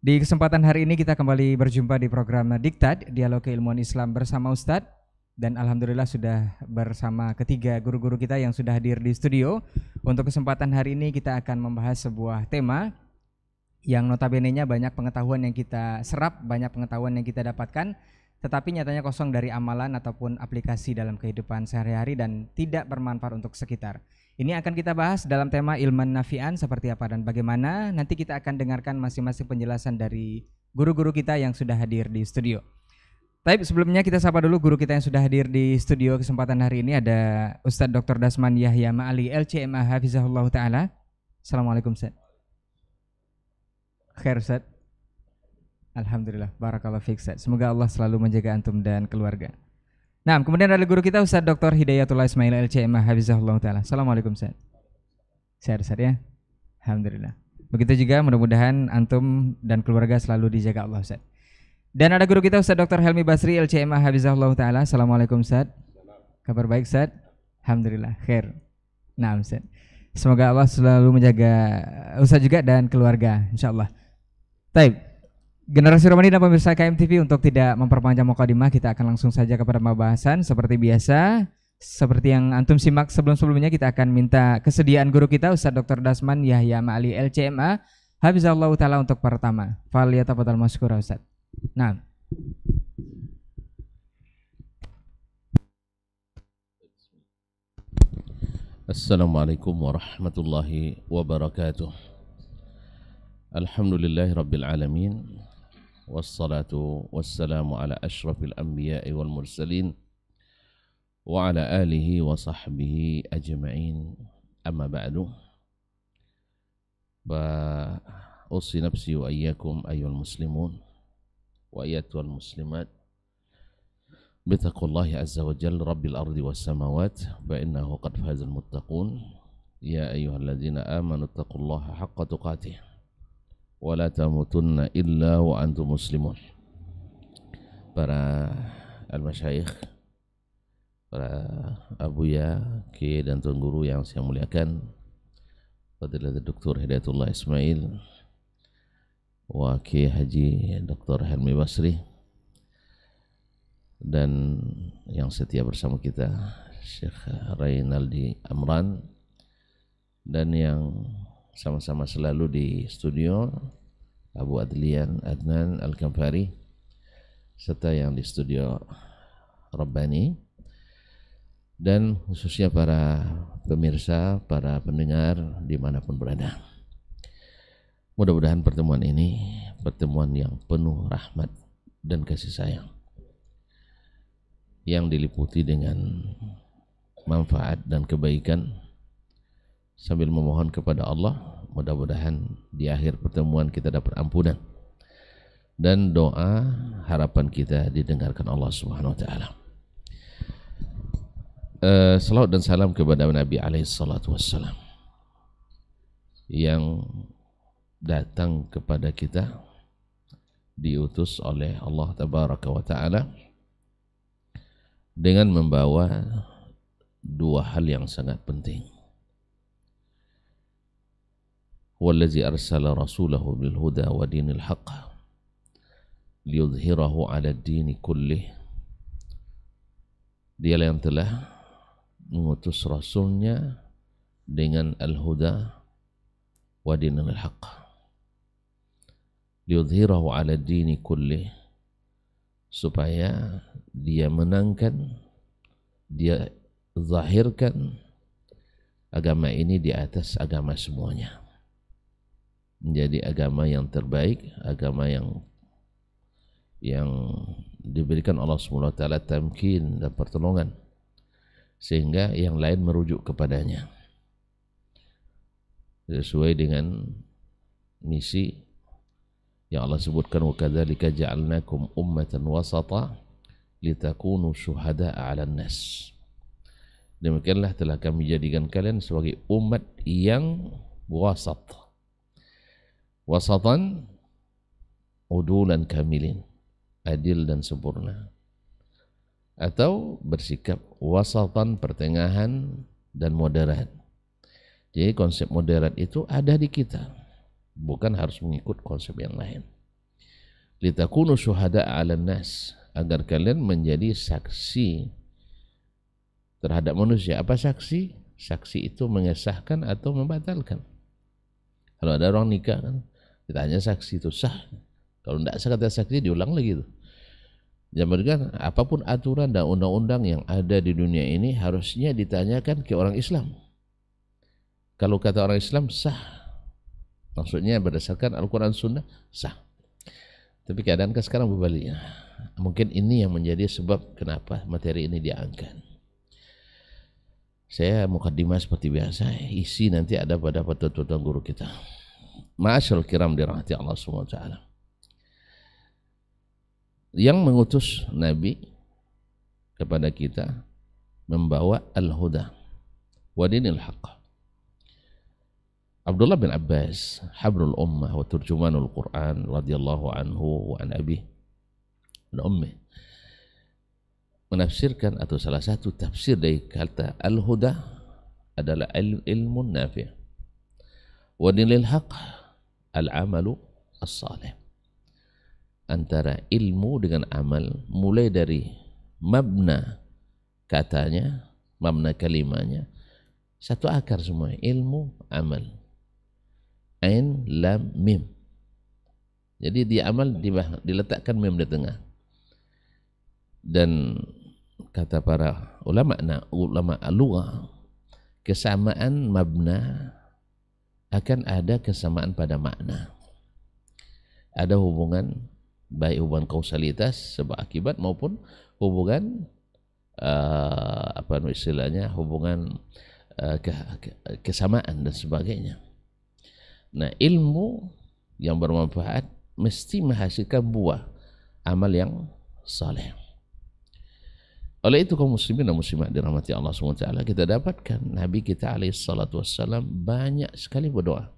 Di kesempatan hari ini kita kembali berjumpa di program Diktat, Dialog Keilmuan Islam bersama Ustadz. Dan Alhamdulillah sudah bersama ketiga guru-guru kita yang sudah hadir di studio. Untuk kesempatan hari ini kita akan membahas sebuah tema yang notabene-nya banyak pengetahuan yang kita serap, banyak pengetahuan yang kita dapatkan, tetapi nyatanya kosong dari amalan ataupun aplikasi dalam kehidupan sehari-hari dan tidak bermanfaat untuk sekitar. Ini akan kita bahas dalam tema ilman nafi'an seperti apa dan bagaimana. Nanti kita akan dengarkan masing-masing penjelasan dari guru-guru kita yang sudah hadir di studio. Tapi sebelumnya kita sapa dulu guru kita yang sudah hadir di studio kesempatan hari ini. Ada Ustadz Dr. Dasman Yahya Ma'ali LCMA Hafizahullah Ta'ala. Assalamualaikum Ustadz. Khair Ustadz. Alhamdulillah, barakallahu fiik Ustadz. Semoga Allah selalu menjaga antum dan keluarga. Nah, kemudian ada guru kita Ustadz Dr. Hidayatullah Ismail LCMA Hafizahullah Ta'ala. Assalamualaikum Ustadz. Sehat Ustadz ya? Alhamdulillah. Begitu juga mudah-mudahan antum dan keluarga selalu dijaga Allah Ustadz. Dan ada guru kita Ustadz Dr. Helmi Basri LCMA Hafizahullah Ta'ala. Assalamualaikum Ustadz. Kabar baik Ustadz? Alhamdulillah, khair. Nah Ustadz, semoga Allah selalu menjaga Ustadz juga dan keluarga insyaAllah. Taib, generasi Romani dan pemirsa KMTV, untuk tidak memperpanjang mukadimah, kita akan langsung saja kepada pembahasan. Seperti biasa, seperti yang antum simak sebelum-sebelumnya, kita akan minta kesediaan guru kita Ustadz Dr. Dasman Yahya Ma'ali LCMA Hafizahullah Ta'ala untuk pertama. Faliyatafadhal masykura Ustadz. Nah, Assalamualaikum warahmatullahi wabarakatuh. Alhamdulillahi rabbil alamin. Wassalatu wassalamu ala ashrafil anbiya'i wal mursalin wa ala alihi wa sahbihi ajma'in. Amma ba'du. Usi nafsi wa iyyakum ayyuhal muslimun wa ayyatuhal muslimat bitaqwallahi azza wa jalla rabbil ardi was samawat fa innahu qad fazal muttaqun. Ya ayyuhalladzina amanu taqullaha haqqa tuqatih wa la tamutunna illa wa antum muslimun. Para al-masyayikh, para abuya, kiai dan tuan guru yang saya muliakan, Fadilatul Dr. Hidayatullah Ismail wa Kiai Haji Dr. Helmi Basri, dan yang setia bersama kita Syekh Rainaldi Amran, dan yang sama-sama selalu di studio Abu Adlian Adnan Al-Kamfari, serta yang di studio Rabbani, dan khususnya para pemirsa, para pendengar dimanapun berada. Mudah-mudahan pertemuan ini pertemuan yang penuh rahmat dan kasih sayang, yang diliputi dengan manfaat dan kebaikan, sambil memohon kepada Allah mudah-mudahan di akhir pertemuan kita dapat ampunan dan doa harapan kita didengarkan Allah Subhanahu wa taala. Salawat dan salam kepada Nabi alaihi salatu wassalam yang datang kepada kita diutus oleh Allah tabaraka wa taala dengan membawa dua hal yang sangat penting. Wallazi arsala rasulahu bil huda wa dinil haqq liyudhhirahu 'ala ad-dini kullih. Dialah yang telah mengutus rasulnya dengan al-huda wa dinil haqq liyudhhirahu 'ala ad-dini kullih, supaya dia menangkan, dia zahirkan agama ini di atas agama semuanya, menjadi agama yang terbaik, agama yang diberikan Allah Subhanahu wa taala tamkin dan pertolongan, sehingga yang lain merujuk kepadanya sesuai dengan misi yang Allah sebutkan, wa kadzalika ja'alnakum ummatan wasata litakunu syuhada'a 'alan nas. Demikianlah telah kami jadikan kalian sebagai umat yang wasat. Wasatan udulan kamilin, adil dan sempurna, atau bersikap wasatan, pertengahan dan moderat. Jadi konsep moderat itu ada di kita, bukan harus mengikut konsep yang lain. litakunu syuhada'a 'alan nas, agar kalian menjadi saksi terhadap manusia. Apa saksi? Saksi itu mengesahkan atau membatalkan. Kalau ada orang nikah kan, ditanya saksi itu sah. Kalau tidak sah kata saksi, diulang lagi itu. Zaman kan apapun aturan dan undang-undang yang ada di dunia ini harusnya ditanyakan ke orang Islam. Kalau kata orang Islam sah, maksudnya berdasarkan Al-Quran Sunnah sah. Tapi keadaan kan sekarang berbaliknya. Mungkin ini yang menjadi sebab kenapa materi ini diangkat. Saya mukadimah seperti biasa, isi nanti ada pada tuntutan guru kita. Ma'asyarul kiram dirahmati Allah Subhanahu wa taala. Yang mengutus Nabi kepada kita membawa al-huda wa dinil haqq. Abdullah bin Abbas, habrul ummah wa turjumanul Quran radhiyallahu anhu wa an abi dan ummi, menafsirkan atau salah satu tafsir dari kata al-huda adalah ilmu nafi', wa dinil haqq al-amalu as-salih. Antara ilmu dengan amal, mulai dari mabna katanya, mabna kalimanya, satu akar semua, ilmu, amal. Ain, lam, mim. Jadi di amal diletakkan mim di tengah. Dan kata para ulama lughah, kesamaan mabna akan ada kesamaan pada makna. Ada hubungan, baik hubungan kausalitas sebab akibat maupun hubungan hubungan kesamaan dan sebagainya. Nah, ilmu yang bermanfaat mesti menghasilkan buah amal yang saleh. Oleh itu kaum muslimin dan muslimat dirahmati Allah SWT, kita dapatkan Nabi kita alaihi salatu wassalam banyak sekali berdoa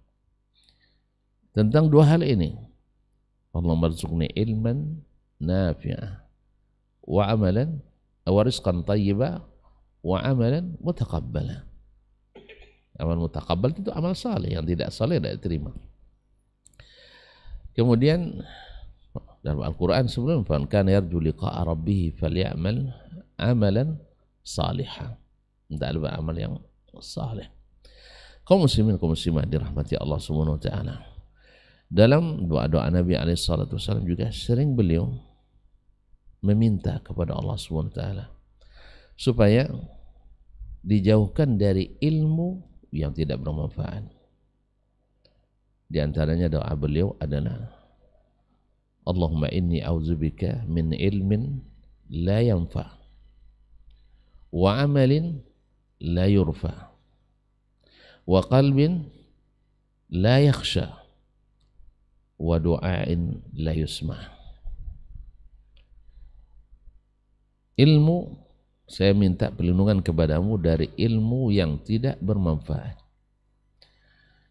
tentang dua hal ini. Allahumma rzuqni ilman nafi'ah wa amalan wa rizqan tayyiba wa amalan mutaqabbala. Amal mutaqabbal itu amal saleh, yang tidak saleh tidak diterima. Kemudian dalam Al-Quran sebelum, "Fan kana yarju liqa'a rabbih falyamal amalan salihah." Hendaklah beramal yang saleh. Kaum muslimin kaum muslimat dirahmati Allah Subhanahu wa taala. Dalam doa-doa Nabi alaihi salatu wasallam juga sering beliau meminta kepada Allah Subhanahu wa taala supaya dijauhkan dari ilmu yang tidak bermanfaat. Di antaranya doa beliau adalah Allahumma inni a'udzubika min ilmin la yanfa wa amalin la yurfa wa qalbin la yakhsha wa du'ain la yusma. Ilmu, saya minta perlindungan kepadamu dari ilmu yang tidak bermanfaat.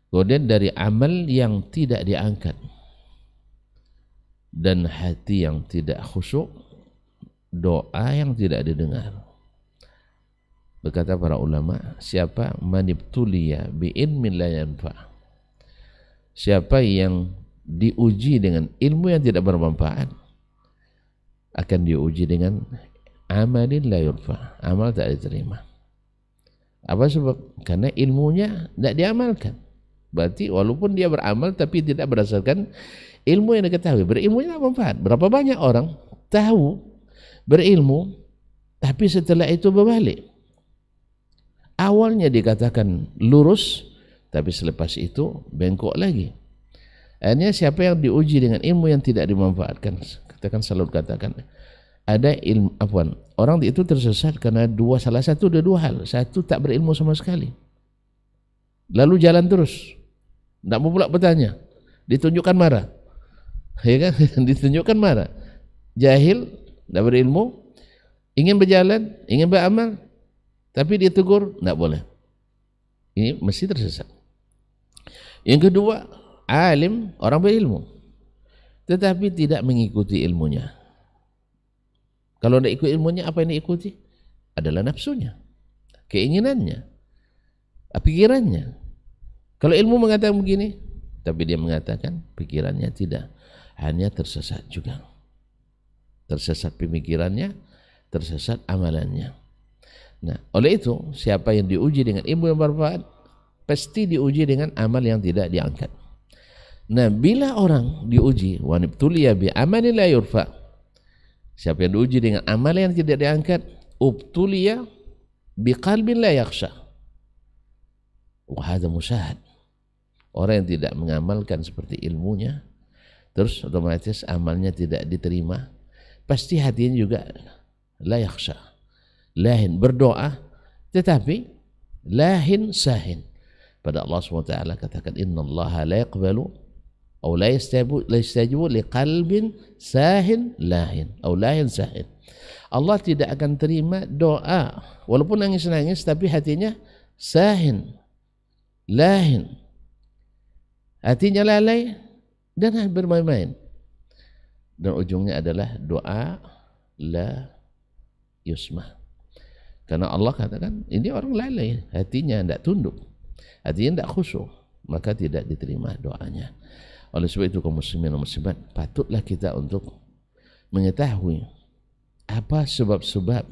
Kemudian dari amal yang tidak diangkat. Dan hati yang tidak khusyuk, doa yang tidak didengar. Berkata para ulama, siapa manibtuliya bi ilmin la yanfa. Siapa yang diuji dengan ilmu yang tidak bermanfaat, akan diuji dengan amalin la yurfa, amal tak diterima. Apa sebab? Karena ilmunya tidak diamalkan. Berarti walaupun dia beramal tapi tidak berdasarkan ilmu yang diketahui. Berilmunya tidak manfaat. Berapa banyak orang tahu berilmu tapi setelah itu berbalik. Awalnya dikatakan lurus tapi selepas itu bengkok lagi. Akhirnya siapa yang diuji dengan ilmu yang tidak dimanfaatkan, selalu katakan ada ilmu orang itu tersesat karena salah satu ada dua hal. Satu, tak berilmu sama sekali, lalu jalan terus, tidak mau pula bertanya, ditunjukkan marah, ya kan? Ditunjukkan marah, jahil, tidak berilmu, ingin berjalan, ingin beramal, tapi dia tegur, tidak boleh. Ini mesti tersesat. Yang kedua, alim, orang berilmu tetapi tidak mengikuti ilmunya. Kalau tidak ikut ilmunya, apa yang diikuti? Adalah nafsunya, keinginannya, pikirannya. Kalau ilmu mengatakan begini, tapi dia mengatakan pikirannya tidak. hanya tersesat juga. Tersesat pemikirannya, tersesat amalannya. Nah, oleh itu siapa yang diuji dengan ilmu yang bermanfaat pasti diuji dengan amal yang tidak diangkat. Nah, bila orang diuji wa nibtuliya bi amalin la yurfa, siapa yang diuji dengan amal yang tidak diangkat, ubtuliya bi qalbin la yakhsha, wa hadha musyahad. Orang yang tidak mengamalkan seperti ilmunya, terus otomatis amalnya tidak diterima, pasti hatinya juga la yakhsha, lahin, berdoa tetapi lahin sahin. Pada Allah SWT katakan innallaha la yaqbalu atau la yastajibu liqalbin sahin lahin atau lahin sahin. Allah tidak akan terima doa walaupun nangis-nangis tapi hatinya sahin, lahin, hatinya lalai dan bermain-main, dan ujungnya adalah doa la yusma. Karena Allah katakan ini orang lalai, hatinya tidak tunduk, hatinya tidak khusyuk, maka tidak diterima doanya. Oleh sebab itu kaum muslimin dan muslimat, patutlah kita untuk mengetahui apa sebab-sebab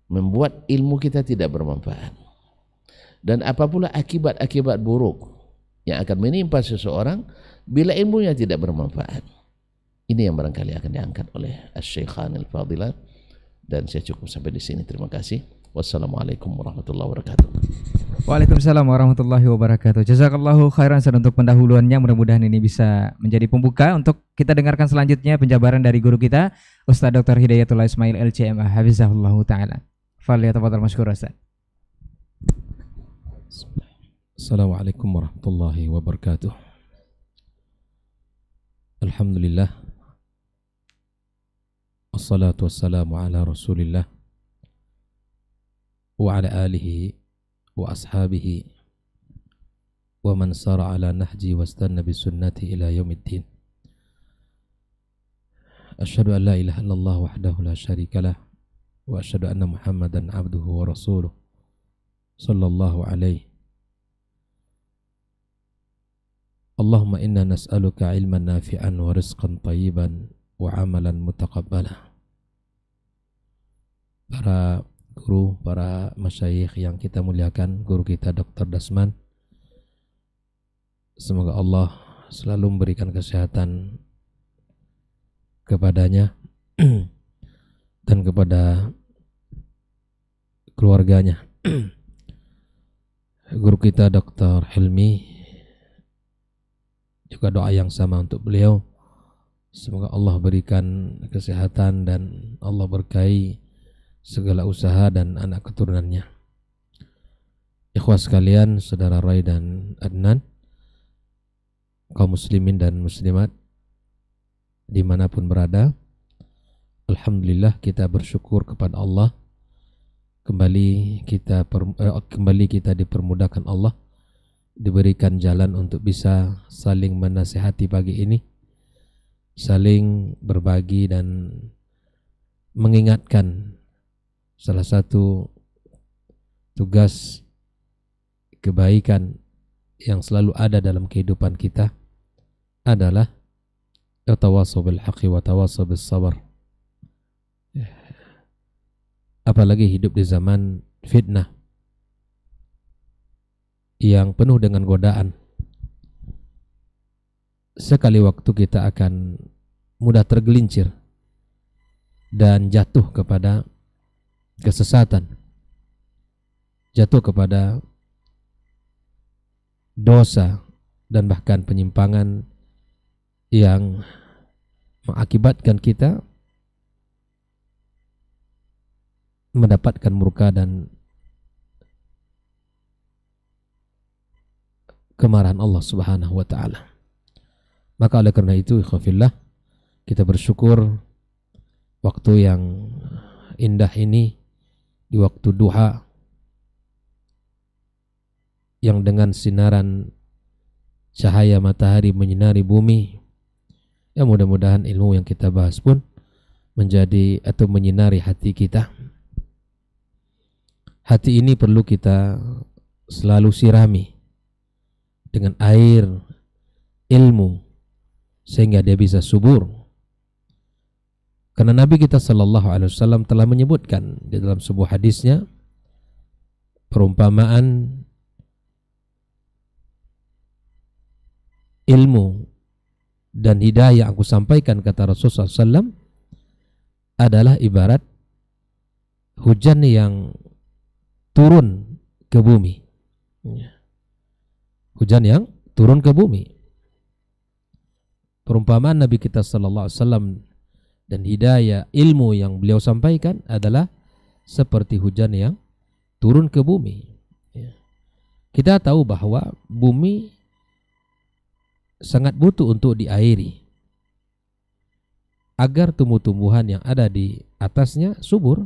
membuat ilmu kita tidak bermanfaat, dan apa pula akibat-akibat buruk yang akan menimpa seseorang bila ilmunya tidak bermanfaat. Ini yang barangkali akan diangkat oleh Asy-Syaikhan Al-Fadilan, dan saya cukup sampai di sini. Terima kasih. Wassalamualaikum warahmatullahi wabarakatuh. Waalaikumsalam warahmatullahi wabarakatuh. Jazakallahu khairan untuk pendahuluannya. Mudah-mudahan ini bisa menjadi pembuka untuk kita dengarkan selanjutnya penjabaran dari guru kita Ustaz Dr. Hidayatullah Ismail LCMA hafizahullah taala. Falyatafadhal mashkur Ustaz. Assalamualaikum warahmatullahi wabarakatuh. Alhamdulillah, wassalatu wassalamu ala rasulillah wa ala alihi wa ashabihi wa man sara ala nahji wastanna bi sunnati ila yaumiddin. Asyhadu an la ilaha illallah wahdahu la syarikalah wa asyhadu anna Muhammadan abduhu wa rasuluh sallallahu alaihi. Allahumma inna nas'aluka ilman nafi'an wa rizqan tayyiban wa amalan mutaqabbala. Para guru, para masyayikh yang kita muliakan, guru kita Dr. Dasman, semoga Allah selalu memberikan kesehatan kepadanya dan kepada keluarganya. Guru kita Dr. Hilmi, juga doa yang sama untuk beliau. Semoga Allah berikan kesehatan dan Allah berkahi segala usaha dan anak keturunannya. Ikhwas sekalian, saudara Rai dan Adnan, kaum muslimin dan muslimat dimanapun berada, alhamdulillah kita bersyukur kepada Allah. Kembali kita dipermudahkan Allah, diberikan jalan untuk bisa saling menasihati pagi ini, saling berbagi dan mengingatkan. Salah satu tugas kebaikan yang selalu ada dalam kehidupan kita adalah tawassaw bil haqqi wa tawassaw bis sabr. Apalagi hidup di zaman fitnah yang penuh dengan godaan. Sekali waktu kita akan mudah tergelincir dan jatuh kepada kesesatan, jatuh kepada dosa dan bahkan penyimpangan yang mengakibatkan kita mendapatkan murka dan kemarahan Allah Subhanahu wa taala. Maka oleh karena itu, ikhwafillah, kita bersyukur waktu yang indah ini, di waktu duha yang dengan sinaran cahaya matahari menyinari bumi, ya mudah-mudahan ilmu yang kita bahas pun menjadi atau menyinari hati kita. Hati ini perlu kita selalu sirami dengan air ilmu sehingga dia bisa subur. Karena Nabi kita sallallahu alaihi wasallam telah menyebutkan di dalam sebuah hadisnya perumpamaan ilmu dan hidayah yang aku sampaikan, kata Rasulullah SAW, adalah ibarat hujan yang turun ke bumi. Hujan yang turun ke bumi. Perumpamaan Nabi kita sallallahu alaihi wasallam dan hidayah ilmu yang beliau sampaikan adalah seperti hujan yang turun ke bumi. Kita tahu bahwa bumi sangat butuh untuk diairi agar tumbuh-tumbuhan yang ada di atasnya subur.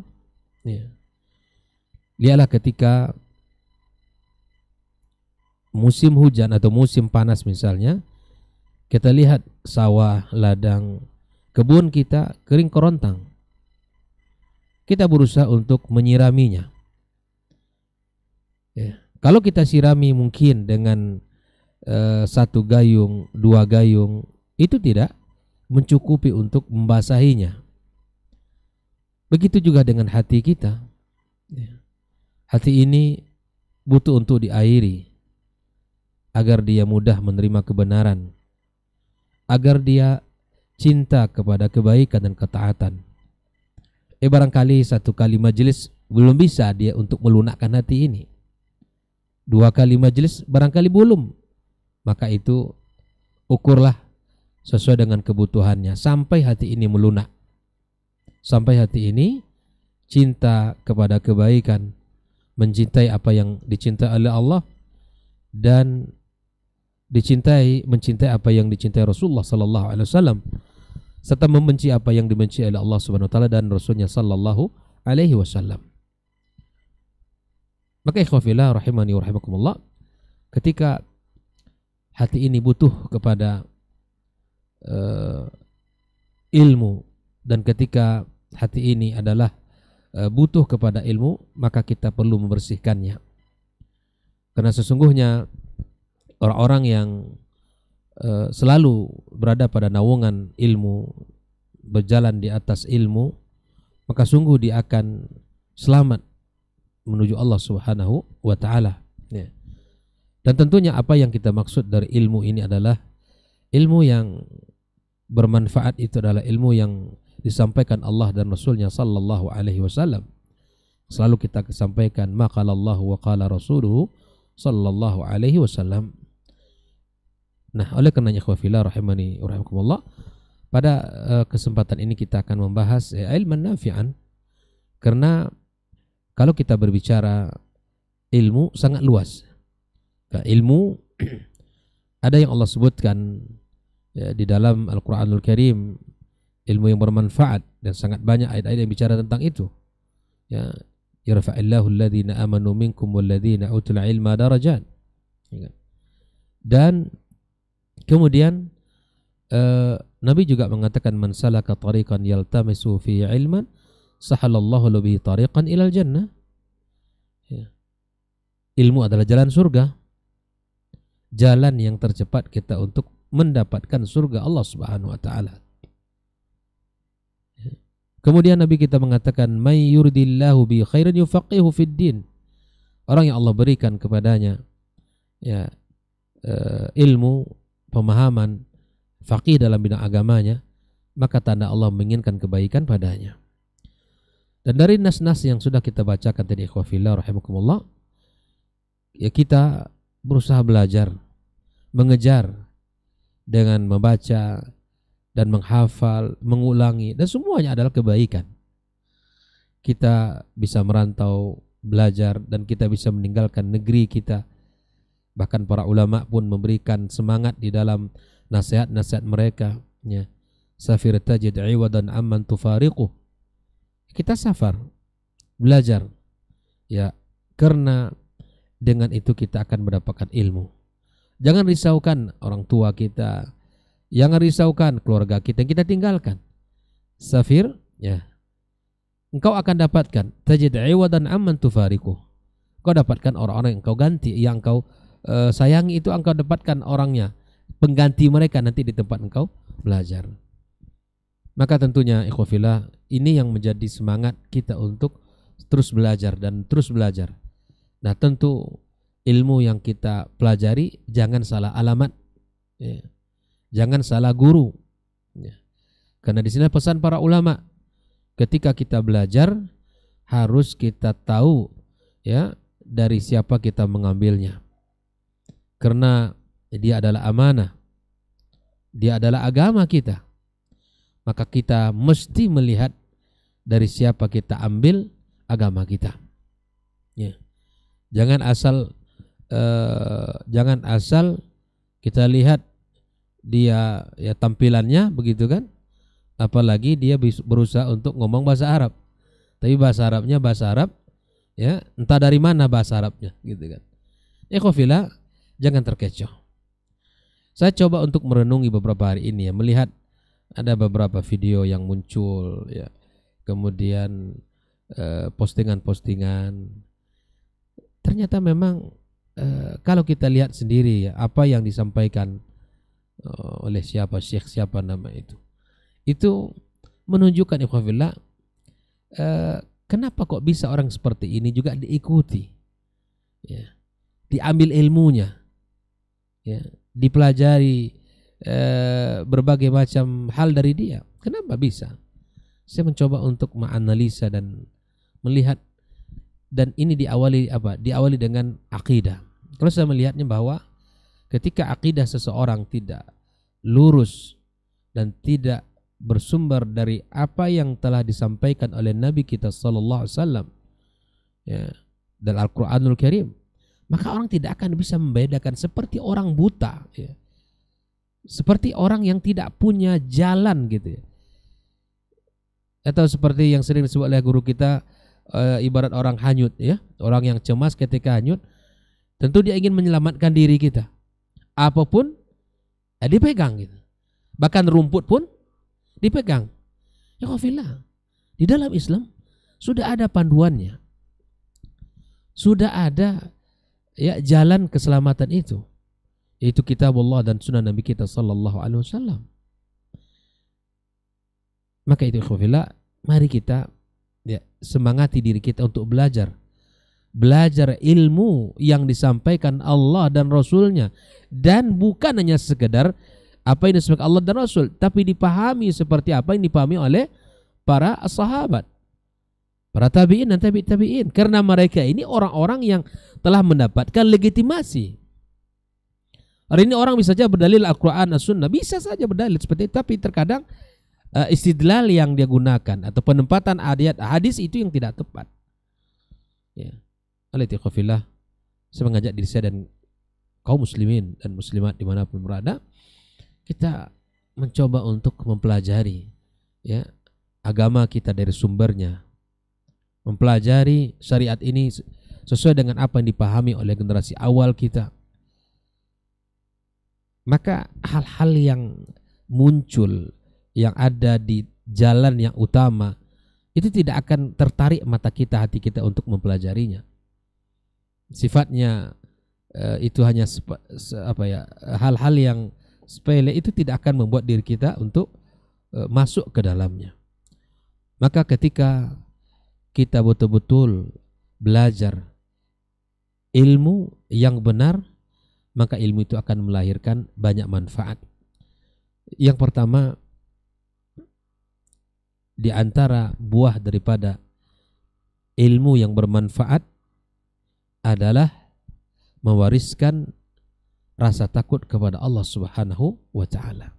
Lihatlah ketika musim hujan atau musim panas misalnya, kita lihat sawah, ladang, kebun kita kering kerontang. Kita berusaha untuk menyiraminya. Kalau kita sirami mungkin dengan 1 gayung, 2 gayung, itu tidak mencukupi untuk membasahinya. Begitu juga dengan hati kita. Hati ini butuh untuk diairi agar dia mudah menerima kebenaran, agar dia cinta kepada kebaikan dan ketaatan. Barangkali 1 kali majelis belum bisa dia untuk melunakkan hati ini. 2 kali majelis barangkali belum. Maka itu ukurlah sesuai dengan kebutuhannya sampai hati ini melunak. Sampai hati ini cinta kepada kebaikan, mencintai apa yang dicintai oleh Allah, dan mencintai apa yang dicintai Rasulullah sallallahu alaihi wasallam, serta membenci apa yang dibenci oleh Allah Subhanahu wa taala dan Rasulnya sallallahu alaihi wasallam. Maka ikhwafillah rahimani wa rahimakumullah, ketika hati ini butuh kepada ilmu, dan ketika hati ini adalah butuh kepada ilmu, maka kita perlu membersihkannya. Karena sesungguhnya orang-orang yang selalu berada pada naungan ilmu, berjalan di atas ilmu, maka sungguh dia akan selamat menuju Allah Subhanahu wa taala. Dan tentunya apa yang kita maksud dari ilmu ini adalah ilmu yang bermanfaat. Itu adalah ilmu yang disampaikan Allah dan Rasulnya sallallahu alaihi wasallam. Selalu kita sampaikan maqala Allah wa qala rasuluhu sallallahu alaihi wasallam. Nah, oleh karenanya ikhwafillah rahimani wa rahimakumullah, pada kesempatan ini kita akan membahas ilman nafi'an. Karena kalau kita berbicara ilmu sangat luas. Ilmu ada yang Allah sebutkan di dalam Al-Quranul Karim, ilmu yang bermanfaat, dan sangat banyak ayat-ayat yang bicara tentang itu. Yarfa'illahu alladhina amanu minkum walladhina utul ilma darajat. Dan kemudian Nabi juga mengatakan, man salaka tariqan yaltamisu fi ilman sahalallahu bihi tariqan ilal jannah. Ilmu adalah jalan surga, jalan yang tercepat kita untuk mendapatkan surga Allah Subhanahu wa taala. Kemudian Nabi kita mengatakan, may yuridillahu bi khairan yufaqihu fid din. Orang yang Allah berikan kepadanya ilmu, pemahaman, faqih dalam bidang agamanya, maka tanda Allah menginginkan kebaikan padanya. Dan dari nas-nas yang sudah kita bacakan tadi ikhwafillah rahimakumullah, kita berusaha belajar, mengejar dengan membaca dan menghafal, mengulangi, dan semuanya adalah kebaikan. Kita bisa merantau, belajar, dan kita bisa meninggalkan negeri kita. Bahkan para ulama pun memberikan semangat di dalam nasihat-nasihat mereka. Safir tajid iwadan amman tufariquh. Kita safar, belajar, karena dengan itu kita akan mendapatkan ilmu. Jangan risaukan orang tua kita, jangan risaukan keluarga kita yang kita tinggalkan. Safir, engkau akan dapatkan tajid iwadan amman tufariquh. Kau dapatkan orang-orang yang kau ganti, yang kau sayangi, itu engkau dapatkan orangnya, pengganti mereka nanti di tempat engkau belajar. Maka tentunya ikhwafillah, ini yang menjadi semangat kita untuk terus belajar dan terus belajar. Nah tentu ilmu yang kita pelajari jangan salah alamat, ya. Jangan salah guru, ya. Karena di sini pesan para ulama, ketika kita belajar harus kita tahu ya dari siapa kita mengambilnya. Karena dia adalah amanah, dia adalah agama kita. Maka kita mesti melihat dari siapa kita ambil agama kita. Ya. Jangan asal kita lihat dia ya tampilannya begitu kan. Apalagi dia berusaha untuk ngomong bahasa Arab. Tapi bahasa Arabnya bahasa Arab ya, entah dari mana bahasa Arabnya gitu kan. Ikhwafillah, jangan terkecoh. Saya coba untuk merenungi beberapa hari ini ya, melihat ada beberapa video yang muncul ya, kemudian postingan-postingan. Ternyata memang kalau kita lihat sendiri ya, apa yang disampaikan oleh siapa, syekh siapa nama itu menunjukkan ikhwafillah, kenapa kok bisa orang seperti ini juga diikuti ya, diambil ilmunya ya, dipelajari berbagai macam hal dari dia. Kenapa bisa? Saya mencoba untuk menganalisa dan melihat, dan ini diawali dengan akidah. Kalau saya melihatnya bahwa ketika akidah seseorang tidak lurus dan tidak bersumber dari apa yang telah disampaikan oleh Nabi kita sallallahu alaihi wasallam ya, dan Al-Qur'anul Karim, maka orang tidak akan bisa membedakan, seperti orang buta ya. Seperti orang yang tidak punya jalan gitu ya. Atau seperti yang sering disebut oleh guru kita, ibarat orang hanyut ya. Orang yang cemas ketika hanyut, tentu dia ingin menyelamatkan diri kita. Apapun dipegang gitu. Bahkan rumput pun dipegang. Ya khafillah, di dalam Islam sudah ada panduannya. Sudah ada ya jalan keselamatan itu. Yaitu kitabullah dan sunnah Nabi kita sallallahu alaihi wasallam. Maka itu ikhwafillah, mari kita ya, semangati diri kita untuk belajar ilmu yang disampaikan Allah dan Rasulnya, dan bukan hanya sekedar apa yang disampaikan Allah dan Rasul, tapi dipahami seperti apa yang dipahami oleh para sahabat, para tabi'in dan tabi'in, karena mereka ini orang-orang yang telah mendapatkan legitimasi. Hari ini orang bisa saja berdalil Al-Quran, As-Sunnah, bisa saja berdalil seperti itu, tapi terkadang istidlal yang dia gunakan atau penempatan ayat hadis itu yang tidak tepat. Ya. Alaikumsalam. Saya mengajak diri saya dan kaum muslimin dan muslimat dimanapun berada, kita mencoba untuk mempelajari ya agama kita dari sumbernya, mempelajari syariat ini sesuai dengan apa yang dipahami oleh generasi awal kita. Maka hal-hal yang muncul yang ada di jalan yang utama itu tidak akan tertarik mata kita, hati kita untuk mempelajarinya. Sifatnya itu hanya hal-hal yang sepele, itu tidak akan membuat diri kita untuk masuk ke dalamnya. Maka ketika kita betul-betul belajar ilmu yang benar, maka ilmu itu akan melahirkan banyak manfaat. Yang pertama, di antara buah daripada ilmu yang bermanfaat adalah mewariskan rasa takut kepada Allah Subhanahu wa taala.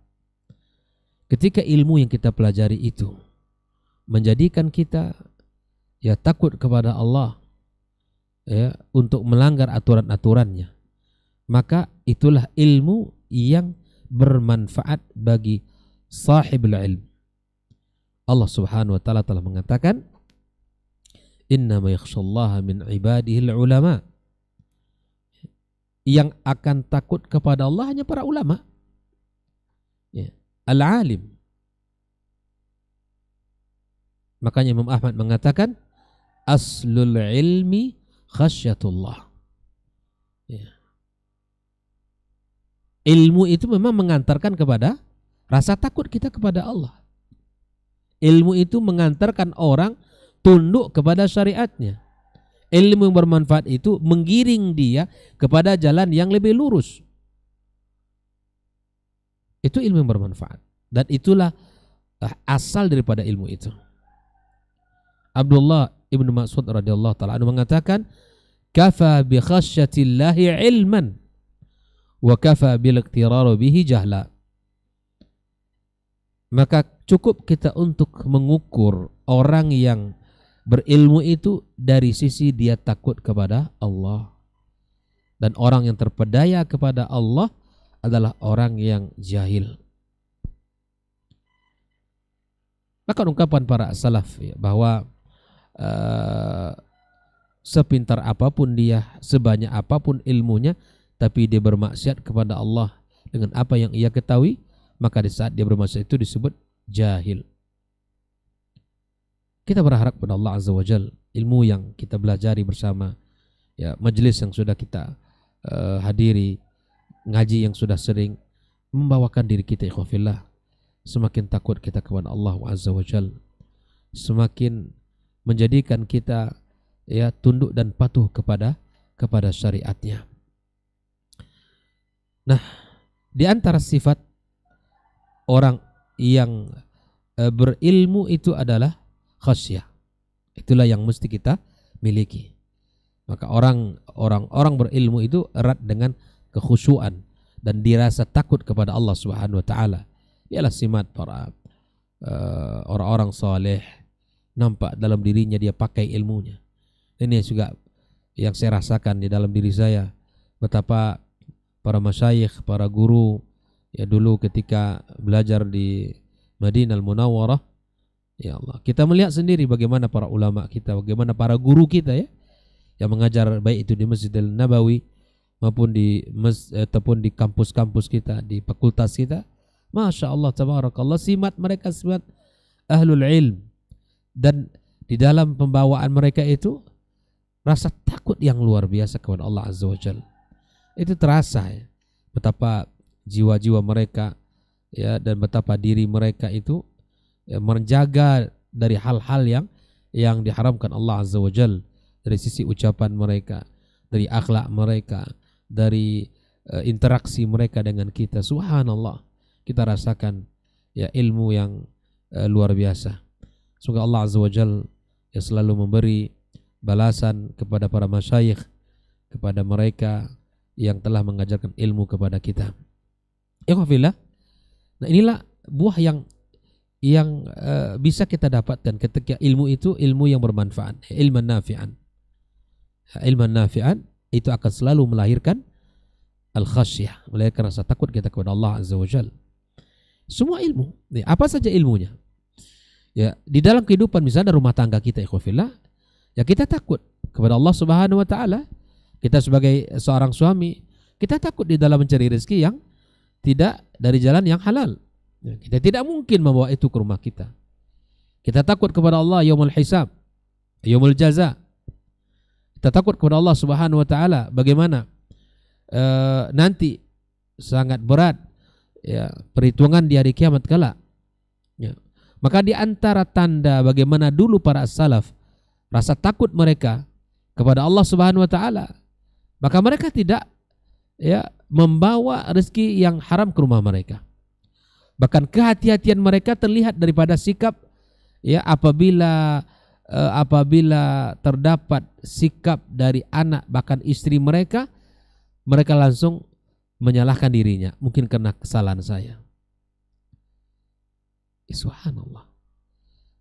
Ketika ilmu yang kita pelajari itu menjadikan kita ya takut kepada Allah ya, untuk melanggar aturan-aturannya, maka itulah ilmu yang bermanfaat bagi sahibul ilm. Allah Subhanahu wa taala telah mengatakan, innama yakhshallaha min ibadihil ulama. Yang akan takut kepada Allah hanya para ulama ya, al-alim. Makanya Imam Ahmad mengatakan aslul ilmi khasyatullah ya. Ilmu itu memang mengantarkan kepada Rasa takut kita kepada Allah. Ilmu itu mengantarkan orang tunduk kepada syariatnya. Ilmu yang bermanfaat itu menggiring dia kepada jalan yang lebih lurus. Itu ilmu yang bermanfaat. Dan itulah asal daripada ilmu itu. Abdullah ibnu Mas'ud radhiyallahu ta'ala anhu mengatakan, kafa bi khasyatillahi ilman wa kafa bil iqtiraru bihi jahla. Maka cukup kita untuk mengukur orang yang berilmu itu dari sisi dia takut kepada Allah. Dan orang yang terpedaya kepada Allah adalah orang yang jahil. Maka ungkapan para salaf ya, bahwa sepintar apapun dia, sebanyak apapun ilmunya, tapi dia bermaksiat kepada Allah dengan apa yang ia ketahui, maka di saat dia bermaksiat itu disebut jahil. Kita berharap kepada Allah Azza wa Jal, ilmu yang kita belajari bersama, ya, majelis yang sudah kita hadiri, ngaji yang sudah sering, membawakan diri kita ikhwafillah semakin takut kita kepada Allah Azza wa Jal, semakin menjadikan kita ya tunduk dan patuh kepada syariatnya. Nah, di antara sifat orang yang berilmu itu adalah khasyah. Itulah yang mesti kita miliki. Maka orang berilmu itu erat dengan kekhusyuan dan dirasa takut kepada Allah Subhanahu wa taala. Ialah simat para orang-orang saleh, nampak dalam dirinya dia pakai ilmunya. Ini juga yang saya rasakan di dalam diri saya, betapa para masyayikh, para guru ya dulu ketika belajar di Madinah Al-Munawwarah, ya Allah, kita melihat sendiri bagaimana para ulama kita, bagaimana para guru kita ya yang mengajar baik itu di Masjidil Nabawi maupun ataupun di kampus-kampus kita, di fakultas kita. Masya Allah, tabarakallah, simat mereka simat ahlul ilm, dan di dalam pembawaan mereka itu rasa takut yang luar biasa kepada Allah Azza wa Jalla. Itu terasa ya, betapa jiwa-jiwa mereka ya, dan betapa diri mereka itu ya, menjaga dari hal-hal yang diharamkan Allah Azza wa Jalla, dari sisi ucapan mereka, dari akhlak mereka, dari interaksi mereka dengan kita. Subhanallah, kita rasakan ya ilmu yang luar biasa. Semoga Allah Azza wa Jalla ya selalu memberi balasan kepada para masyayikh, kepada mereka yang telah mengajarkan ilmu kepada kita. Ikhwafillah, nah inilah buah yang bisa kita dapatkan ketika ilmu itu ilmu yang bermanfaat, ilman nafi'an. Ilman nafi'an itu akan selalu melahirkan al-khasyah, melahirkan rasa takut kita kepada Allah Azza wa Jalla. Semua ilmu, apa saja ilmunya, ya di dalam kehidupan misalnya rumah tangga kita, ikhwafillah, ya kita takut kepada Allah Subhanahu wa taala. Kita sebagai seorang suami, kita takut di dalam mencari rezeki yang tidak dari jalan yang halal. Kita tidak mungkin membawa itu ke rumah kita. Kita takut kepada Allah yaumul hisab, yaumul jaza. Kita takut kepada Allah Subhanahu wa taala bagaimana nanti sangat berat ya perhitungan di hari kiamat kelak. Ya. Maka di antara tanda bagaimana dulu para salaf rasa takut mereka kepada Allah Subhanahu wa taala, maka mereka tidak ya membawa rezeki yang haram ke rumah mereka. Bahkan kehati-hatian mereka terlihat daripada sikap ya apabila terdapat sikap dari anak bahkan istri mereka, mereka langsung menyalahkan dirinya, mungkin karena kesalahan saya. Subhanallah.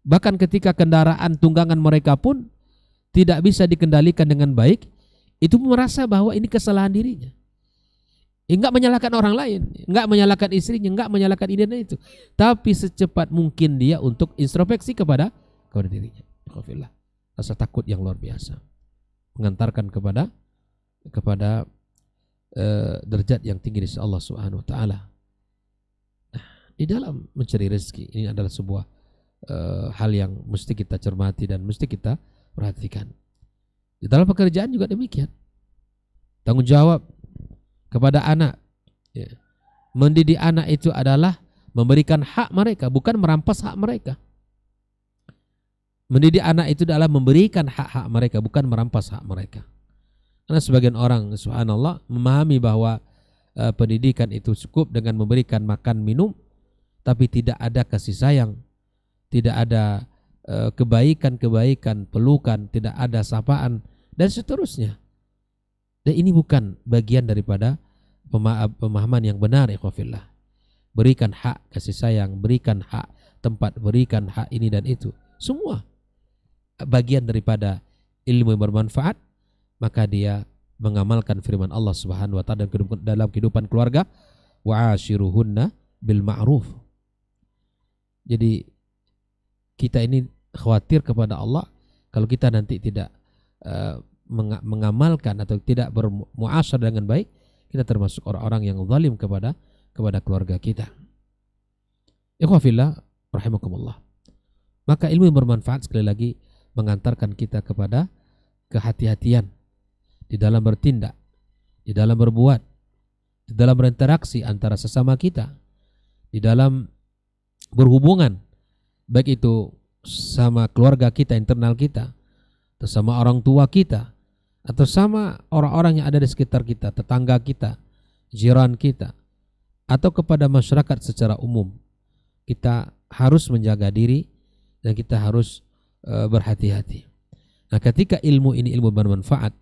Bahkan ketika kendaraan tunggangan mereka pun tidak bisa dikendalikan dengan baik, itu merasa bahwa ini kesalahan dirinya. Enggak menyalahkan orang lain, enggak menyalahkan istrinya, enggak menyalahkan ini dan itu, tapi secepat mungkin dia untuk introspeksi kepada dirinya. Alhamdulillah, rasa takut yang luar biasa mengantarkan kepada derajat yang tinggi di sisi Allah Subhanahu wa taala. Nah, di dalam mencari rezeki ini adalah sebuah hal yang mesti kita cermati dan mesti kita perhatikan. Di dalam pekerjaan juga demikian. Tanggung jawab kepada anak. Ya. Mendidik anak itu adalah memberikan hak mereka, bukan merampas hak mereka. Mendidik anak itu adalah memberikan hak-hak mereka, bukan merampas hak mereka. Karena sebagian orang, subhanallah, memahami bahwa pendidikan itu cukup dengan memberikan makan minum, tapi tidak ada kasih sayang, tidak ada kebaikan-kebaikan, pelukan, tidak ada sapaan, dan seterusnya. Dan ini bukan bagian daripada pemahaman yang benar, ikhwafillah. Berikan hak kasih sayang, berikan hak tempat, berikan hak ini dan itu. Semua bagian daripada ilmu yang bermanfaat, maka dia mengamalkan firman Allah Subhanahu wa taala dalam kehidupan keluarga, wa ashiruhunna bil ma'ruf. Jadi kita ini khawatir kepada Allah kalau kita nanti tidak mengamalkan atau tidak bermuasyarah dengan baik, kita termasuk orang-orang yang zalim kepada keluarga kita. Ikhwafillah rahimakumullah. Maka ilmu yang bermanfaat sekali lagi mengantarkan kita kepada kehati-hatian di dalam bertindak, di dalam berbuat, di dalam berinteraksi antara sesama kita, di dalam berhubungan, baik itu sama keluarga kita, internal kita, atau sama orang tua kita, atau sama orang-orang yang ada di sekitar kita, tetangga kita, jiran kita, atau kepada masyarakat secara umum. Kita harus menjaga diri dan kita harus berhati-hati. Nah, ketika ilmu ini ilmu bermanfaat,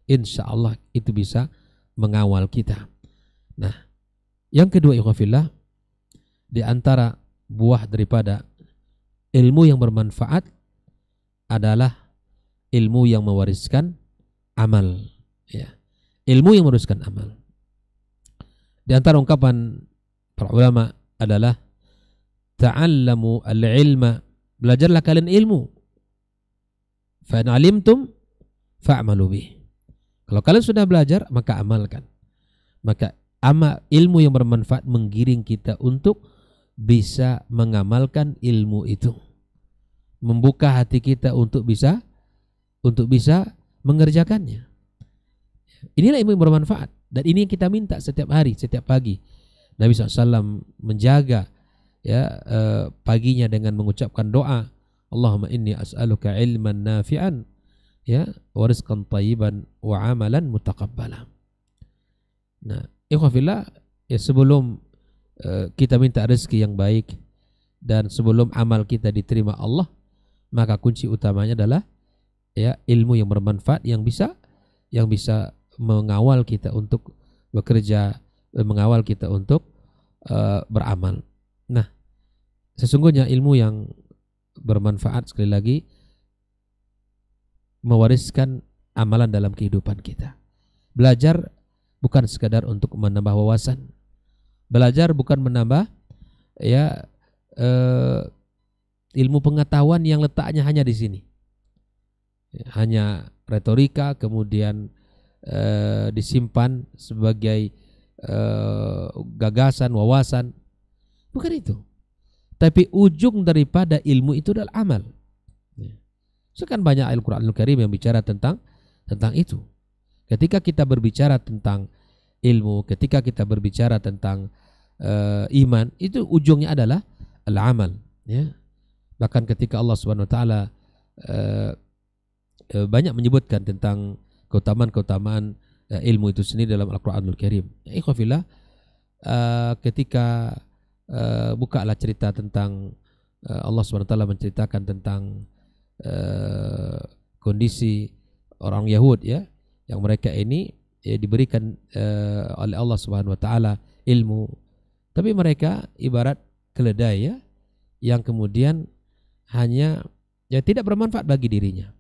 insya Allah itu bisa mengawal kita. Nah, yang kedua, ikhwafillah, di antara buah daripada ilmu yang bermanfaat adalah ilmu yang mewariskan amal. Ya. Ilmu yang mewariskan amal. Di antara ungkapan para ulama adalah ta'allamu al-ilma, belajarlah kalian ilmu. Fa in 'alimtum fa'malu bih. Kalau kalian sudah belajar, maka amalkan. Maka ilmu yang bermanfaat menggiring kita untuk bisa mengamalkan ilmu itu. Membuka hati kita untuk bisa mengerjakannya. Inilah ilmu yang bermanfaat. Dan ini yang kita minta setiap hari, setiap pagi. Nabi SAW menjaga paginya dengan mengucapkan doa, Allahumma inni as'aluka ilman nafi'an, wa rizqan tayyiban wa amalan mutaqabbala. Nah, ikhwafillah, sebelum kita minta rezeki yang baik dan sebelum amal kita diterima Allah, maka kunci utamanya adalah ilmu yang bermanfaat yang bisa mengawal kita untuk bekerja, mengawal kita untuk beramal. Nah, sesungguhnya ilmu yang bermanfaat sekali lagi mewariskan amalan dalam kehidupan kita. Belajar bukan sekadar untuk menambah wawasan. Belajar bukan menambah ilmu pengetahuan yang letaknya hanya di sini. Hanya retorika kemudian disimpan sebagai gagasan, wawasan. Bukan itu. Tapi ujung daripada ilmu itu adalah amal. Sekarang banyak Al-Quranul Karim yang bicara tentang itu. Ketika kita berbicara tentang ilmu, ketika kita berbicara tentang iman, itu ujungnya adalah al-amal. Ya. Bahkan ketika Allah Subhanahu Wa Taala banyak menyebutkan tentang keutamaan ilmu itu sendiri dalam Al-Quranul Karim. Ikhwafillah, ketika bukalah cerita tentang Allah Subhanahu Wa Taala menceritakan tentang kondisi orang Yahud yang mereka ini diberikan oleh Allah Subhanahu Wa Taala ilmu, tapi mereka ibarat keledai yang kemudian hanya tidak bermanfaat bagi dirinya,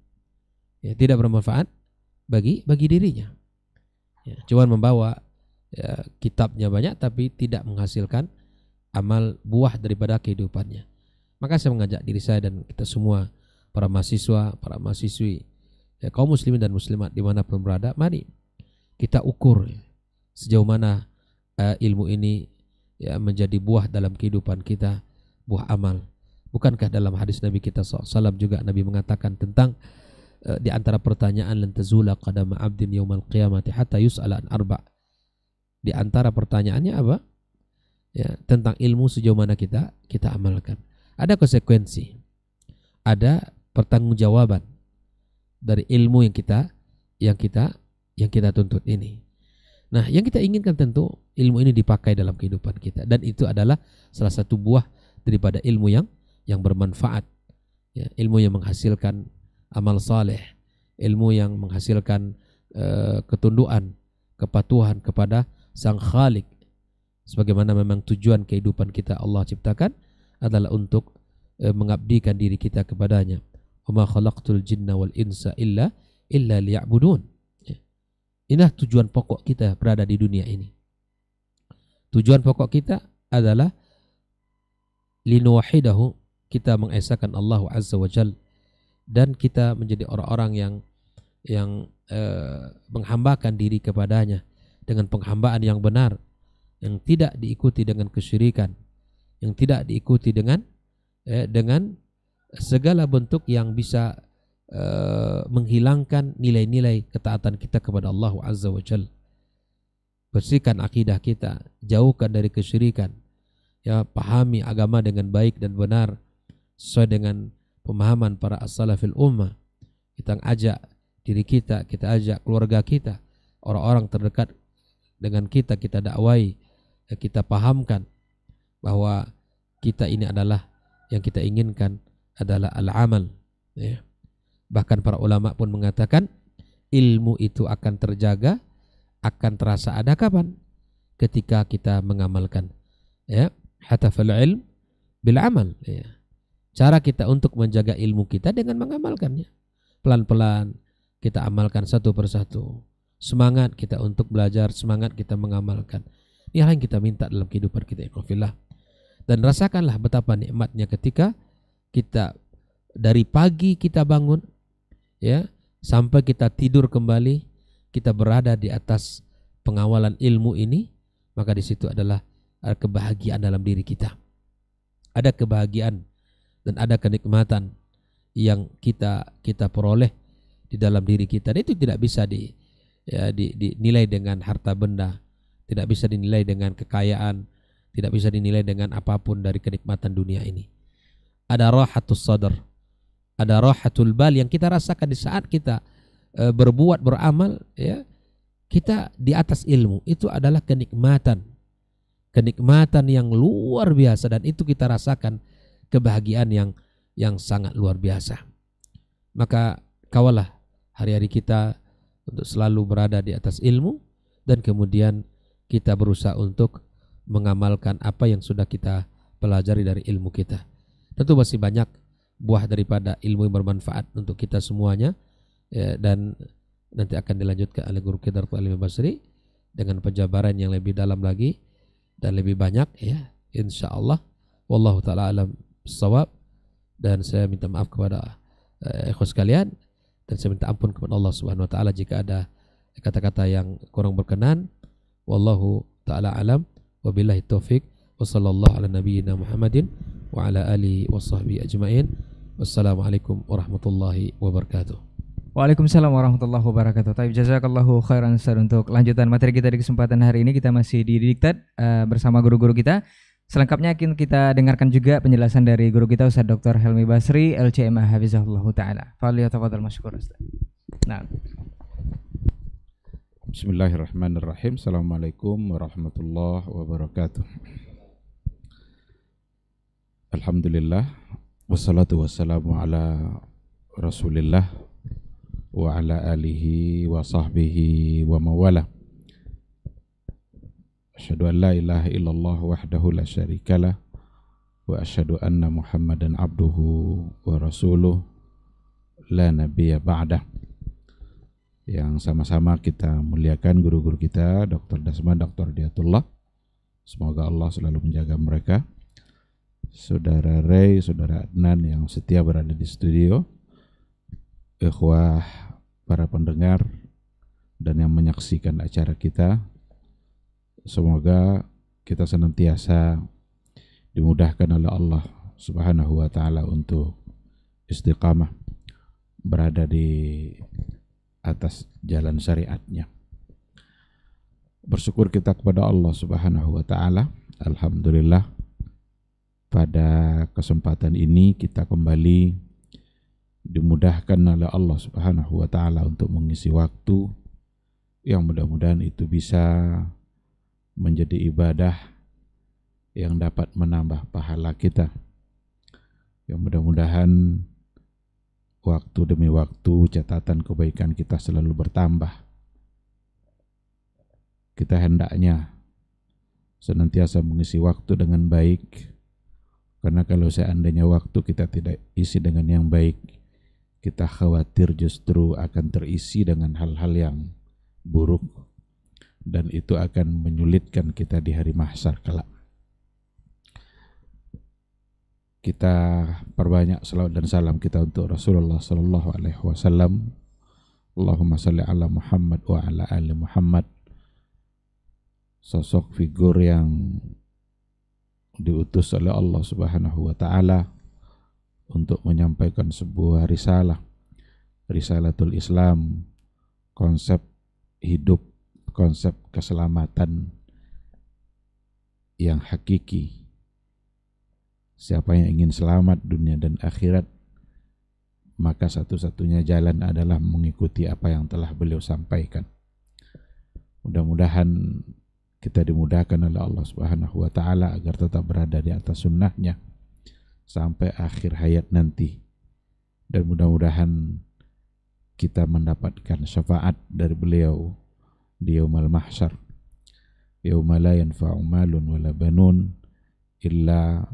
tidak bermanfaat bagi dirinya, cuman membawa kitabnya banyak tapi tidak menghasilkan amal buah daripada kehidupannya. Maka saya mengajak diri saya dan kita semua, para mahasiswa, para mahasiswi, kaum muslimin dan muslimat dimanapun berada, mari kita ukur sejauh mana ilmu ini menjadi buah dalam kehidupan kita, buah amal. Bukankah dalam hadis Nabi kita SAW juga Nabi mengatakan tentang di antara pertanyaan lan tazula qadama abdin yaumal qiyamati hatta yus'ala an arba'. Di antara pertanyaannya apa? ya, tentang ilmu sejauh mana kita amalkan. Ada konsekuensi, ada pertanggungjawaban dari ilmu yang kita tuntut ini. Nah, yang kita inginkan tentu ilmu ini dipakai dalam kehidupan kita, dan itu adalah salah satu buah daripada ilmu yang bermanfaat. Ya, ilmu yang menghasilkan amal saleh, ilmu yang menghasilkan ketunduan, kepatuhan kepada Sang Khalik. Sebagaimana memang tujuan kehidupan kita Allah ciptakan adalah untuk mengabdikan diri kita kepadanya. Wa ma khalaqtul jinna wal insa illa liya'budun. Inilah tujuan pokok kita berada di dunia ini. Tujuan pokok kita adalah linuwahidahu, kita mengesahkan Allah Azza wa Jal, dan kita menjadi orang-orang yang menghambakan diri kepadanya dengan penghambaan yang benar, yang tidak diikuti dengan kesyirikan, yang tidak diikuti dengan segala bentuk yang bisa menghilangkan nilai-nilai ketaatan kita kepada Allah Azza wa Jal. Bersihkan akidah kita, jauhkan dari kesyirikan, ya, pahami agama dengan baik dan benar sesuai dengan pemahaman para as-salafil ummah. Kita ajak diri kita ajak keluarga kita, orang-orang terdekat dengan kita dakwai, ya, kita pahamkan bahwa kita ini adalah yang kita inginkan adalah al-amal, ya. Bahkan para ulama pun mengatakan ilmu itu akan terjaga, akan terasa ada kapan? Ketika kita mengamalkan, ya. Hatafal ilm bil amal, ya. Cara kita untuk menjaga ilmu kita dengan mengamalkannya. Pelan-pelan kita amalkan satu persatu. Semangat kita untuk belajar, semangat kita mengamalkan. Ini hal yang kita minta dalam kehidupan kita, ikhwafillah. Dan rasakanlah betapa nikmatnya ketika kita dari pagi kita bangun, ya, sampai kita tidur kembali, kita berada di atas pengawalan ilmu ini, maka di situ adalah kebahagiaan dalam diri kita. Ada kebahagiaan dan ada kenikmatan yang kita peroleh di dalam diri kita. Dan itu tidak bisa dinilai dengan harta benda, tidak bisa dinilai dengan kekayaan, tidak bisa dinilai dengan apapun dari kenikmatan dunia ini. Ada rahatus sadar, ada rahatul bal yang kita rasakan di saat kita berbuat, beramal, ya, kita di atas ilmu. Itu adalah kenikmatan yang luar biasa, dan itu kita rasakan kebahagiaan yang sangat luar biasa. Maka kawalah hari-hari kita untuk selalu berada di atas ilmu, dan kemudian kita berusaha untuk mengamalkan apa yang sudah kita pelajari dari ilmu kita. Tentu masih banyak buah daripada ilmu yang bermanfaat untuk kita semuanya, ya, dan nanti akan dilanjutkan oleh guru kita Dr. Halimah Basri dengan penjabaran yang lebih dalam lagi dan lebih banyak, ya, insyaallah. Wallahu taala alam bissawab. Dan saya minta maaf kepada ikhwan sekalian, dan saya minta ampun kepada Allah Subhanahu wa taala jika ada kata-kata yang kurang berkenan. Wallahu taala alam, wabillahi taufik, wa sallallahu ala nabiyyina Muhammadin wa ala alihi washabbihi ajmain. Wassalamualaikum warahmatullahi wabarakatuh. Waalaikumsalam warahmatullahi wabarakatuh. Taib, jazakallahu khairan Ustaz. Untuk lanjutan materi kita di kesempatan hari ini, kita masih di Diktat bersama guru-guru kita. Selengkapnya kita dengarkan juga penjelasan dari guru kita Ustaz Dr. Helmi Basri LCMA hafizahullah taala. Falyatafadhal masykur Ustaz. Nah. Bismillahirrahmanirrahim. Assalamualaikum warahmatullahi wabarakatuh. Alhamdulillah, wassalatu wassalamu ala Rasulillah wa ala alihi wa sahbihi wa mawala. Asyhadu an la ilaha illallah wahdahu la syarikalah wa asyhadu anna Muhammadan abduhu wa rasuluh la nabiyya ba'dah. Yang sama-sama kita muliakan guru-guru kita, Dr. Dasman, Dr. Diatullah. Semoga Allah selalu menjaga mereka. Saudara Ray, Saudara Adnan yang setia berada di studio, ikhwah para pendengar dan yang menyaksikan acara kita, semoga kita senantiasa dimudahkan oleh Allah Subhanahu wa taala untuk istiqamah berada di atas jalan syariatnya. Bersyukur kita kepada Allah Subhanahu wa taala Alhamdulillah pada kesempatan ini kita kembali dimudahkan oleh Allah Subhanahu wa taala untuk mengisi waktu yang mudah-mudahan itu bisa menjadi ibadah yang dapat menambah pahala kita. Yang mudah-mudahan waktu demi waktu catatan kebaikan kita selalu bertambah. Kita hendaknya senantiasa mengisi waktu dengan baik, karena kalau seandainya waktu kita tidak isi dengan yang baik, kita khawatir justru akan terisi dengan hal-hal yang buruk, dan itu akan menyulitkan kita di hari mahsyar kelak. Kita perbanyak salawat dan salam kita untuk Rasulullah sallallahu alaihi wasallam. Allahumma salli ala Muhammad wa ala ali Muhammad. Sosok figur yang diutus oleh Allah Subhanahu wa taala untuk menyampaikan sebuah risalatul Islam, konsep hidup, konsep keselamatan yang hakiki. Siapa yang ingin selamat dunia dan akhirat, maka satu-satunya jalan adalah mengikuti apa yang telah beliau sampaikan. Mudah-mudahan kita dimudahkan oleh Allah Subhanahu wa taala agar tetap berada di atas sunnahnya sampai akhir hayat nanti, dan mudah-mudahan kita mendapatkan syafaat dari beliau di yaumul mahsyar, yauma la yanfa'u malun wala banun illa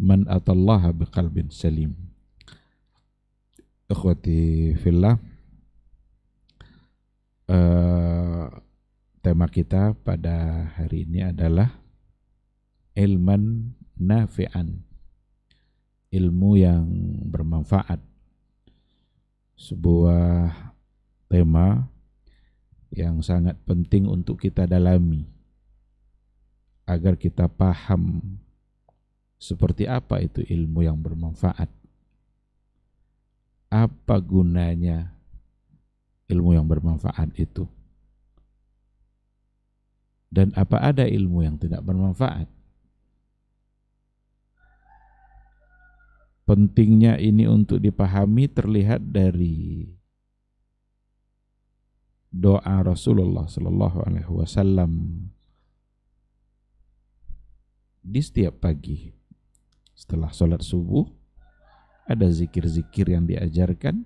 man atallaha biqalbin salim. Ikhwati fillah, tema kita pada hari ini adalah ilman nafi'an, ilmu yang bermanfaat. Sebuah tema yang sangat penting untuk kita dalami agar kita paham seperti apa itu ilmu yang bermanfaat. Apa gunanya ilmu yang bermanfaat itu? Dan apa ada ilmu yang tidak bermanfaat? Pentingnya ini untuk dipahami terlihat dari doa Rasulullah sallallahu alaihi wasallam di setiap pagi setelah sholat subuh. Ada zikir-zikir yang diajarkan,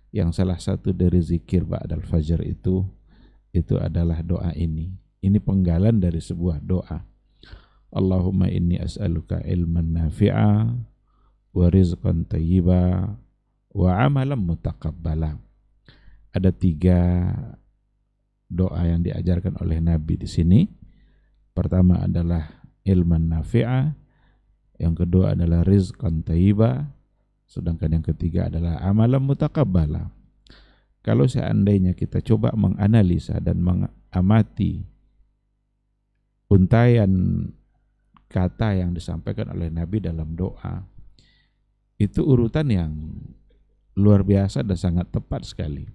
yang salah satu dari zikir ba'dal fajar itu adalah doa ini. Ini penggalan dari sebuah doa. Allahumma inni as'aluka ilman nafi'a wa rizqan tayyiba wa amalan mutaqabbala. Ada 3 doa yang diajarkan oleh Nabi di sini. Pertama adalah ilman nafi'a, yang kedua adalah rizqan tayyiba, sedangkan yang ketiga adalah amalan mutaqabbala. Kalau seandainya kita coba menganalisa dan mengamati untaian kata yang disampaikan oleh Nabi dalam doa, itu urutan yang luar biasa dan sangat tepat sekali.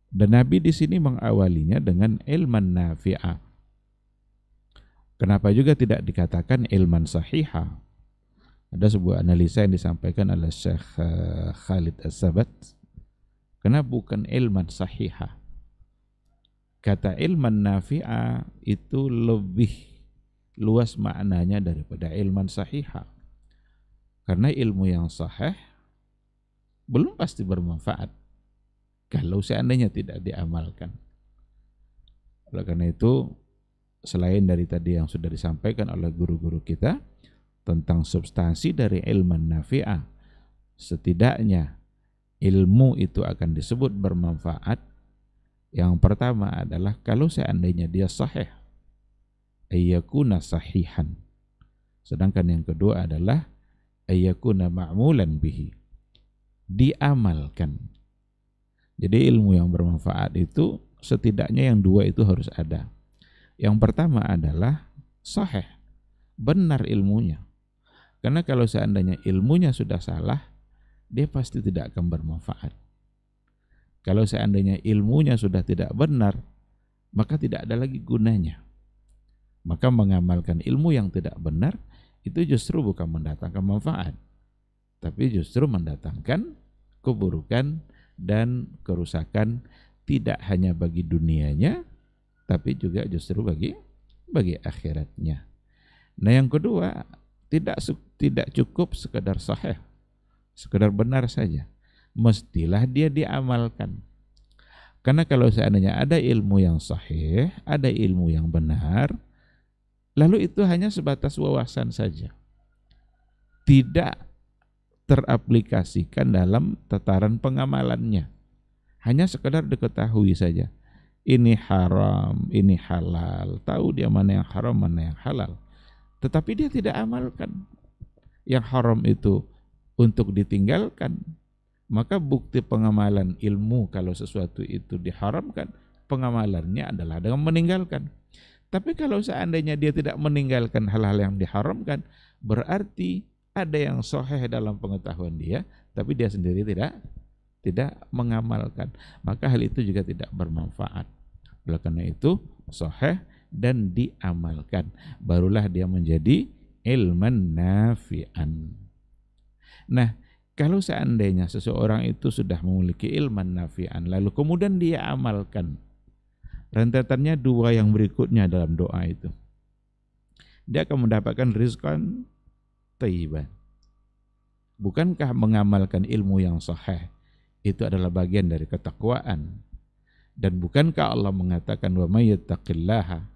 Dan Nabi di sini mengawalinya dengan ilman nafi'ah. Kenapa juga tidak dikatakan ilman sahihah? Ada sebuah analisa yang disampaikan oleh Syekh Khalid As-Sabat. Kenapa bukan ilman sahihah? Kata ilman nafi'ah itu lebih luas maknanya daripada ilman sahihah. Karena ilmu yang sahih belum pasti bermanfaat kalau seandainya tidak diamalkan. Oleh karena itu, selain dari tadi yang sudah disampaikan oleh guru-guru kita tentang substansi dari ilman nafi'ah, setidaknya ilmu itu akan disebut bermanfaat. Yang pertama adalah kalau seandainya dia sahih, ayyakuna sahihan. Sedangkan yang kedua adalah ayyakuna ma'mulan bihi, diamalkan. Jadi ilmu yang bermanfaat itu setidaknya yang 2 itu harus ada. Yang pertama adalah sahih, benar ilmunya. Karena kalau seandainya ilmunya sudah salah, dia pasti tidak akan bermanfaat. Kalau seandainya ilmunya sudah tidak benar, maka tidak ada lagi gunanya. Maka mengamalkan ilmu yang tidak benar itu justru bukan mendatangkan manfaat, tapi justru mendatangkan keburukan dan kerusakan, tidak hanya bagi dunianya, tapi juga justru bagi akhiratnya. Nah, yang kedua, tidak cukup sekedar sahih, sekedar benar saja. Mestilah dia diamalkan. Karena kalau seandainya ada ilmu yang sahih, ada ilmu yang benar, lalu itu hanya sebatas wawasan saja, tidak teraplikasikan dalam tataran pengamalannya, hanya sekedar diketahui saja. Ini haram, ini halal, tahu dia mana yang haram, mana yang halal, tetapi dia tidak amalkan. Yang haram itu untuk ditinggalkan. Maka bukti pengamalan ilmu kalau sesuatu itu diharamkan, pengamalannya adalah dengan meninggalkan. Tapi kalau seandainya dia tidak meninggalkan hal-hal yang diharamkan, berarti ada yang sahih dalam pengetahuan dia, tapi dia sendiri tidak mengamalkan. Maka hal itu juga tidak bermanfaat. Oleh karena itu, sahih dan diamalkan, barulah dia menjadi ilman nafi'an. Nah, kalau seandainya seseorang itu sudah memiliki ilman nafi'an, lalu kemudian dia amalkan, rentetannya dua yang berikutnya dalam doa itu. Dia akan mendapatkan rizqan thayyiban. Bukankah mengamalkan ilmu yang sahih itu adalah bagian dari ketakwaan? Dan bukankah Allah mengatakan wa may yattaqillaha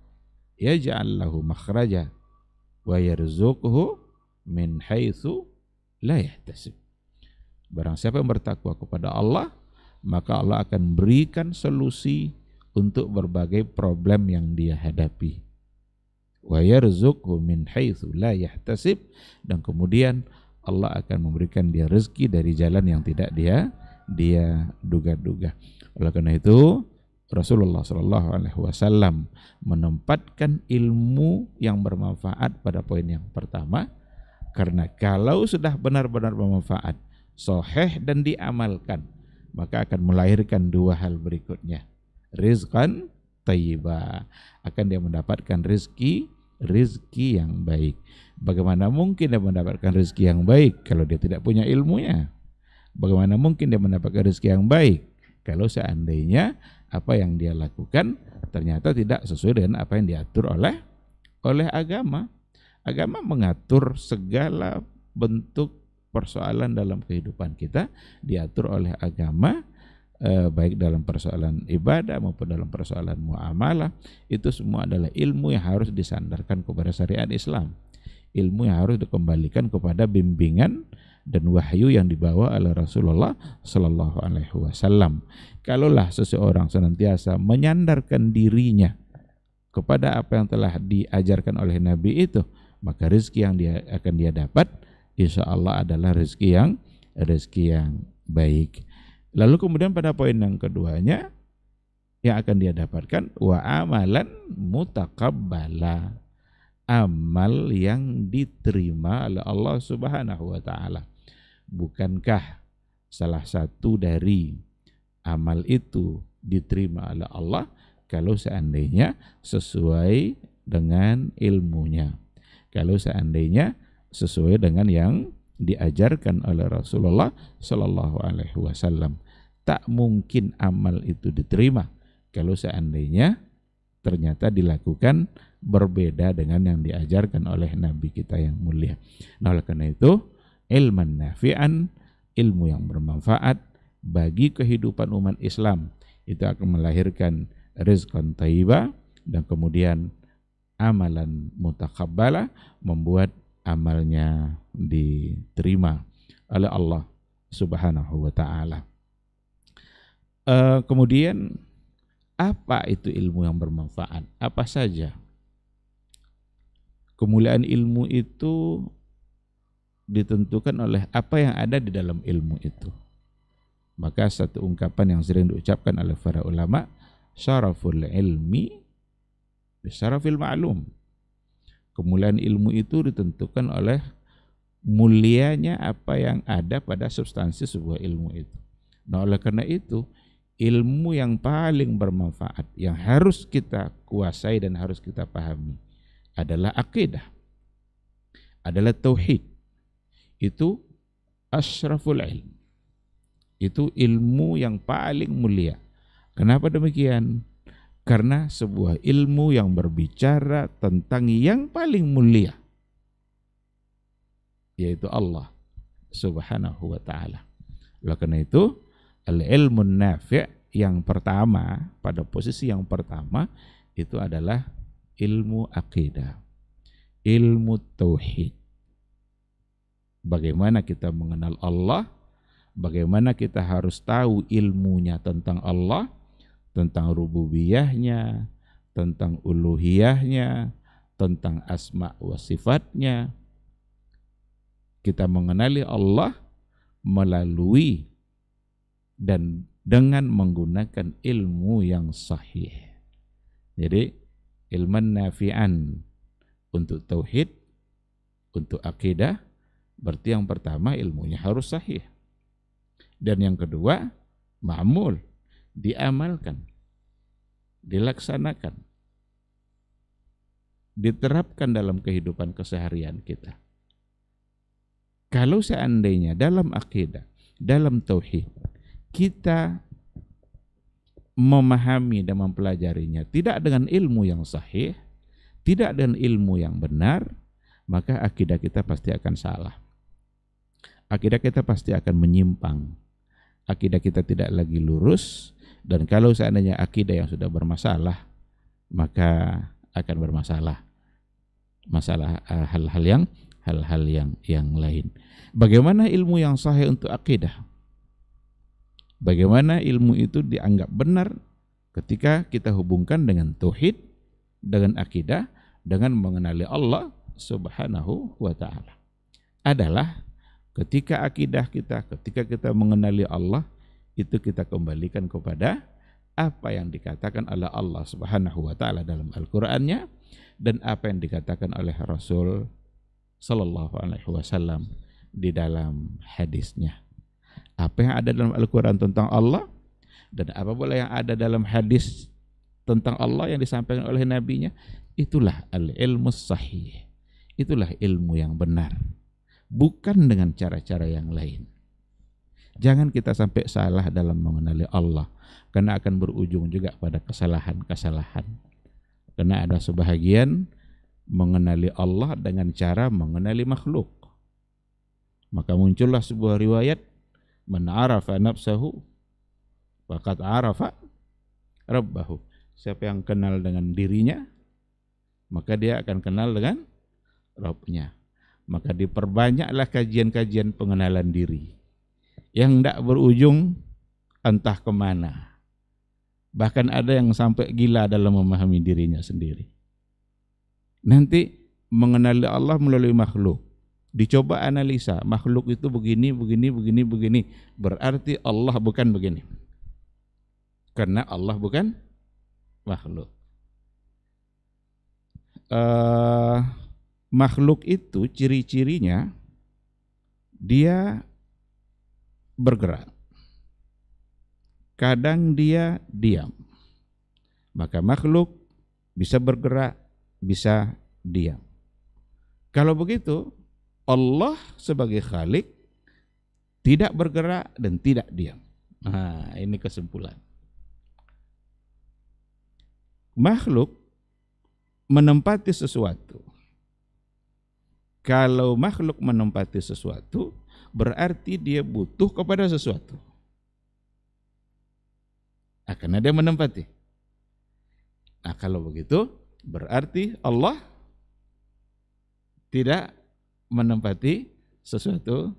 yaj'al lahu makhraja wa yarzuqhu min haitsu la yahtasib. Barang siapa yang bertakwa kepada Allah, maka Allah akan berikan solusi untuk berbagai problem yang dia hadapi. Wa yarzuqhu min haitsu la yahtasib, dan kemudian Allah akan memberikan dia rezeki dari jalan yang tidak dia duga-duga. Oleh karena itu, Rasulullah SAW menempatkan ilmu yang bermanfaat pada poin yang pertama, karena kalau sudah benar-benar bermanfaat, sahih dan diamalkan, maka akan melahirkan dua hal berikutnya. Rizqan thayyiba, akan dia mendapatkan rizki yang baik. Bagaimana mungkin dia mendapatkan rizki yang baik kalau dia tidak punya ilmunya? Bagaimana mungkin dia mendapatkan rizki yang baik kalau seandainya apa yang dia lakukan ternyata tidak sesuai dengan apa yang diatur oleh agama? Agama mengatur segala bentuk persoalan dalam kehidupan kita, diatur oleh agama, baik dalam persoalan ibadah maupun dalam persoalan muamalah. Itu semua adalah ilmu yang harus disandarkan kepada syariat Islam, ilmu yang harus dikembalikan kepada bimbingan dan wahyu yang dibawa oleh Rasulullah Sallallahu Alaihi Wasallam. Kalaulah seseorang senantiasa menyandarkan dirinya kepada apa yang telah diajarkan oleh Nabi itu, maka rezeki yang akan dia dapat, insya Allah adalah rezeki yang baik. Lalu kemudian pada poin yang keduanya, yang akan dia dapatkan wa amalan mutaqabbala, amal yang diterima oleh Allah Subhanahu wa taala. Bukankah salah satu dari amal itu diterima oleh Allah kalau seandainya sesuai dengan ilmunya, kalau seandainya sesuai dengan yang diajarkan oleh Rasulullah Sallallahu Alaihi Wasallam. Tak mungkin amal itu diterima kalau seandainya ternyata dilakukan berbeda dengan yang diajarkan oleh Nabi kita yang mulia. Nah, oleh karena itu, ilman nafi'an, ilmu yang bermanfaat bagi kehidupan umat Islam, itu akan melahirkan rizqan thayyiba, dan kemudian amalan mutaqabbala, membuat amalnya diterima oleh Allah Subhanahu wa taala. Kemudian apa itu ilmu yang bermanfaat? Apa saja? Kemuliaan ilmu itu ditentukan oleh apa yang ada di dalam ilmu itu. Maka satu ungkapan yang sering diucapkan oleh para ulama, syaraful ilmi bisyarafil ma'lum. Kemuliaan ilmu itu ditentukan oleh mulianya apa yang ada pada substansi sebuah ilmu itu. Nah, oleh karena itu, ilmu yang paling bermanfaat yang harus kita kuasai dan harus kita pahami, adalah akidah, adalah tauhid. Itu asyraful ilm. Itu ilmu yang paling mulia. Kenapa demikian? Karena sebuah ilmu yang berbicara tentang yang paling mulia, yaitu Allah Subhanahu wa ta'ala. Oleh karena itu, al-ilmun nafi' yang pertama, pada posisi yang pertama, itu adalah ilmu akidah, ilmu tauhid. Bagaimana kita mengenal Allah, bagaimana kita harus tahu ilmunya tentang Allah, tentang rububiyahnya, tentang uluhiyahnya, tentang asma wa sifatnya. Kita mengenali Allah melalui dan dengan menggunakan ilmu yang sahih. Jadi ilman nafi'an untuk tauhid, untuk akidah, berarti yang pertama ilmunya harus sahih. Dan yang kedua, ma'mul, diamalkan, dilaksanakan, diterapkan dalam kehidupan keseharian kita. Kalau seandainya dalam akidah, dalam tauhid, kita memahami dan mempelajarinya tidak dengan ilmu yang sahih, tidak dengan ilmu yang benar, maka akidah kita pasti akan salah. Akidah kita pasti akan menyimpang. Akidah kita tidak lagi lurus, dan kalau seandainya akidah yang sudah bermasalah, maka akan bermasalah hal-hal yang lain. Bagaimana ilmu yang sahih untuk akidah? Bagaimana ilmu itu dianggap benar ketika kita hubungkan dengan tauhid, dengan akidah, dengan mengenali Allah Subhanahu wa ta'ala? Adalah ketika akidah kita, ketika kita mengenali Allah, itu kita kembalikan kepada apa yang dikatakan oleh Allah Subhanahu wa ta'ala dalam Al-Qur'annya, dan apa yang dikatakan oleh Rasul sallallahu alaihi wasallam di dalam hadisnya. Apa yang ada dalam Al-Quran tentang Allah, dan apa pula yang ada dalam hadis tentang Allah yang disampaikan oleh nabinya, itulah al-ilmu sahih. Itulah ilmu yang benar, bukan dengan cara-cara yang lain. Jangan kita sampai salah dalam mengenali Allah, karena akan berujung juga pada kesalahan-kesalahan. Karena ada sebahagian mengenali Allah dengan cara mengenali makhluk. Maka muncullah sebuah riwayat, man arafa nafsahu faqad arafa rabbahu. Siapa yang kenal dengan dirinya, maka dia akan kenal dengan Rabbnya. Maka diperbanyaklah kajian-kajian pengenalan diri yang tidak berujung entah kemana. Bahkan ada yang sampai gila dalam memahami dirinya sendiri. Nanti mengenali Allah melalui makhluk. Dicoba analisa, makhluk itu begini. Berarti Allah bukan begini. Karena Allah bukan makhluk. Makhluk itu ciri-cirinya dia bergerak. Kadang dia diam. Maka makhluk bisa bergerak, bisa diam. Kalau begitu, Allah sebagai Khalik tidak bergerak dan tidak diam. Nah, ini kesimpulan. Makhluk menempati sesuatu. Kalau makhluk menempati sesuatu, berarti dia butuh kepada sesuatu. Karena dia menempati. Nah, kalau begitu berarti Allah tidak menempati sesuatu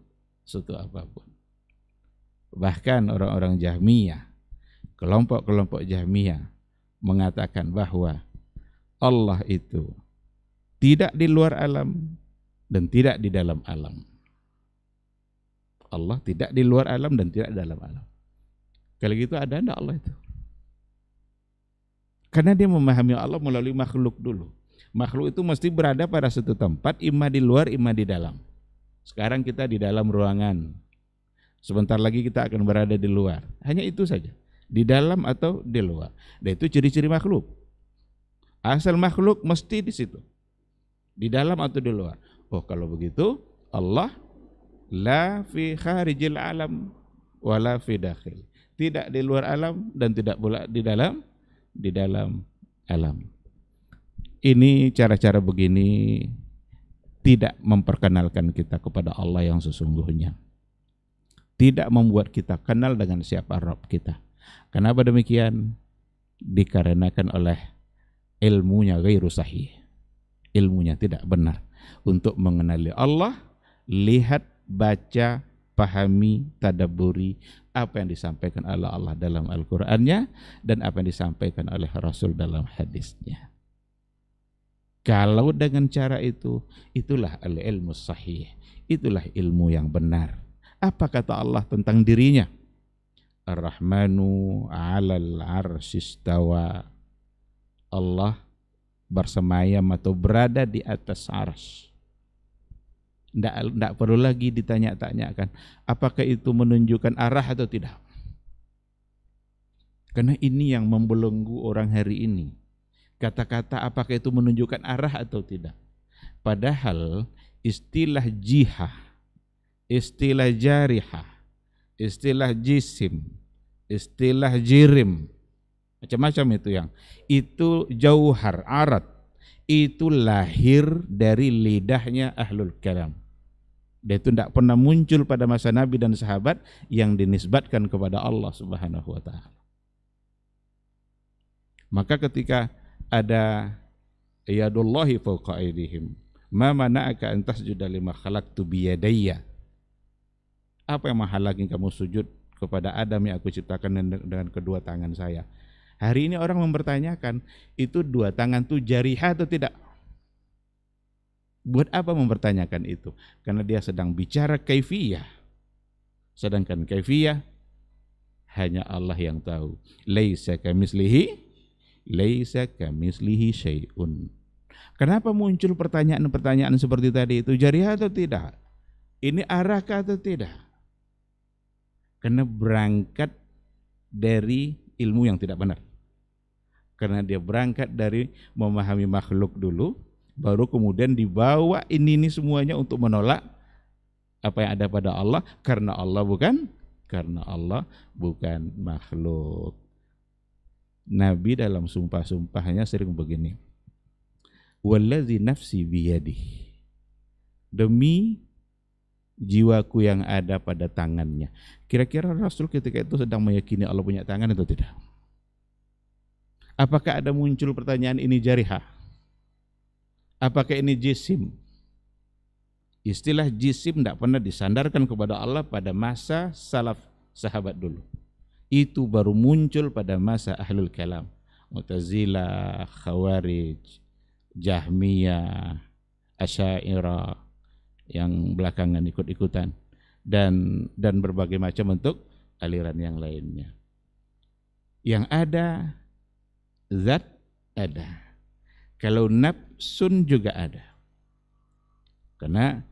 apapun. Bahkan orang-orang Jahmiyah, kelompok-kelompok Jahmiyah mengatakan bahwa Allah itu tidak di luar alam dan tidak di dalam alam. Allah tidak di luar alam dan tidak di dalam alam. Kalau gitu ada enggak Allah itu? Karena dia memahami Allah melalui makhluk dulu. Makhluk itu mesti berada pada satu tempat, imma di luar, imma di dalam. Sekarang kita di dalam ruangan. Sebentar lagi kita akan berada di luar. Hanya itu saja. Di dalam atau di luar. Dan itu ciri-ciri makhluk. Asal makhluk mesti di situ. Di dalam atau di luar? Oh, kalau begitu Allah la fi kharijil alam wala fi dakhil. Tidak di luar alam dan tidak pula di dalam alam. Ini cara-cara begini tidak memperkenalkan kita kepada Allah yang sesungguhnya. Tidak membuat kita kenal dengan siapa Rabb kita. Kenapa demikian? Dikarenakan oleh ilmunya ghairu sahih. Ilmunya tidak benar. Untuk mengenali Allah, lihat, baca, pahami, tadabburi apa yang disampaikan oleh Allah dalam Al-Qur'annya dan apa yang disampaikan oleh Rasul dalam hadisnya. Kalau dengan cara itu, itulah al-ilmu sahih, itulah ilmu yang benar. Apa kata Allah tentang dirinya? Ar-Rahmanu 'alal 'arsy istawa. Allah bersemayam atau berada di atas arsy. Tidak perlu lagi ditanya-tanyakan apakah itu menunjukkan arah atau tidak. Karena ini yang membelenggu orang hari ini. Kata-kata apakah itu menunjukkan arah atau tidak. Padahal istilah jihah, istilah jarihah, istilah jisim, istilah jirim, macam-macam itu jauhar, arat, itu lahir dari lidahnya ahlul kalam. Dia itu tidak pernah muncul pada masa Nabi dan sahabat yang dinisbatkan kepada Allah Subhanahu wa ta'ala. Maka ketika ada yadullahi fawqa aydihim ma mana'aka an tasjuda lima khalaqtu biyadayya. Apa yang menghalangi kamu sujud kepada Adam yang aku ciptakan dengan kedua tangan saya? Hari ini orang mempertanyakan, itu dua tangan itu jarihah atau tidak? Buat apa mempertanyakan itu? Karena dia sedang bicara kaifiyah. Sedangkan kaifiyah hanya Allah yang tahu. Laisa kamislihi syai'un. Kenapa muncul pertanyaan-pertanyaan seperti tadi itu? Jarihah atau tidak? Ini arahkah atau tidak? Karena berangkat dari ilmu yang tidak benar. Karena dia berangkat dari memahami makhluk dulu, baru kemudian dibawa ini semuanya untuk menolak apa yang ada pada Allah, karena Allah bukan makhluk. Nabi dalam sumpah-sumpahnya sering begini, wallazi nafsi biyadihi, demi jiwaku yang ada pada tangannya. Kira-kira Rasul ketika itu sedang meyakini Allah punya tangan atau tidak? Apakah ada muncul pertanyaan ini jarihah? Apakah ini jisim? Istilah jisim tidak pernah disandarkan kepada Allah pada masa salaf sahabat dulu. Itu baru muncul pada masa ahlul kalam, Mu'tazilah, Khawarij, Jahmiyah, Asy'ariyah yang belakangan ikut-ikutan dan berbagai macam bentuk aliran yang lainnya. Yang ada zat ada. Kalau nafsun juga ada. Karena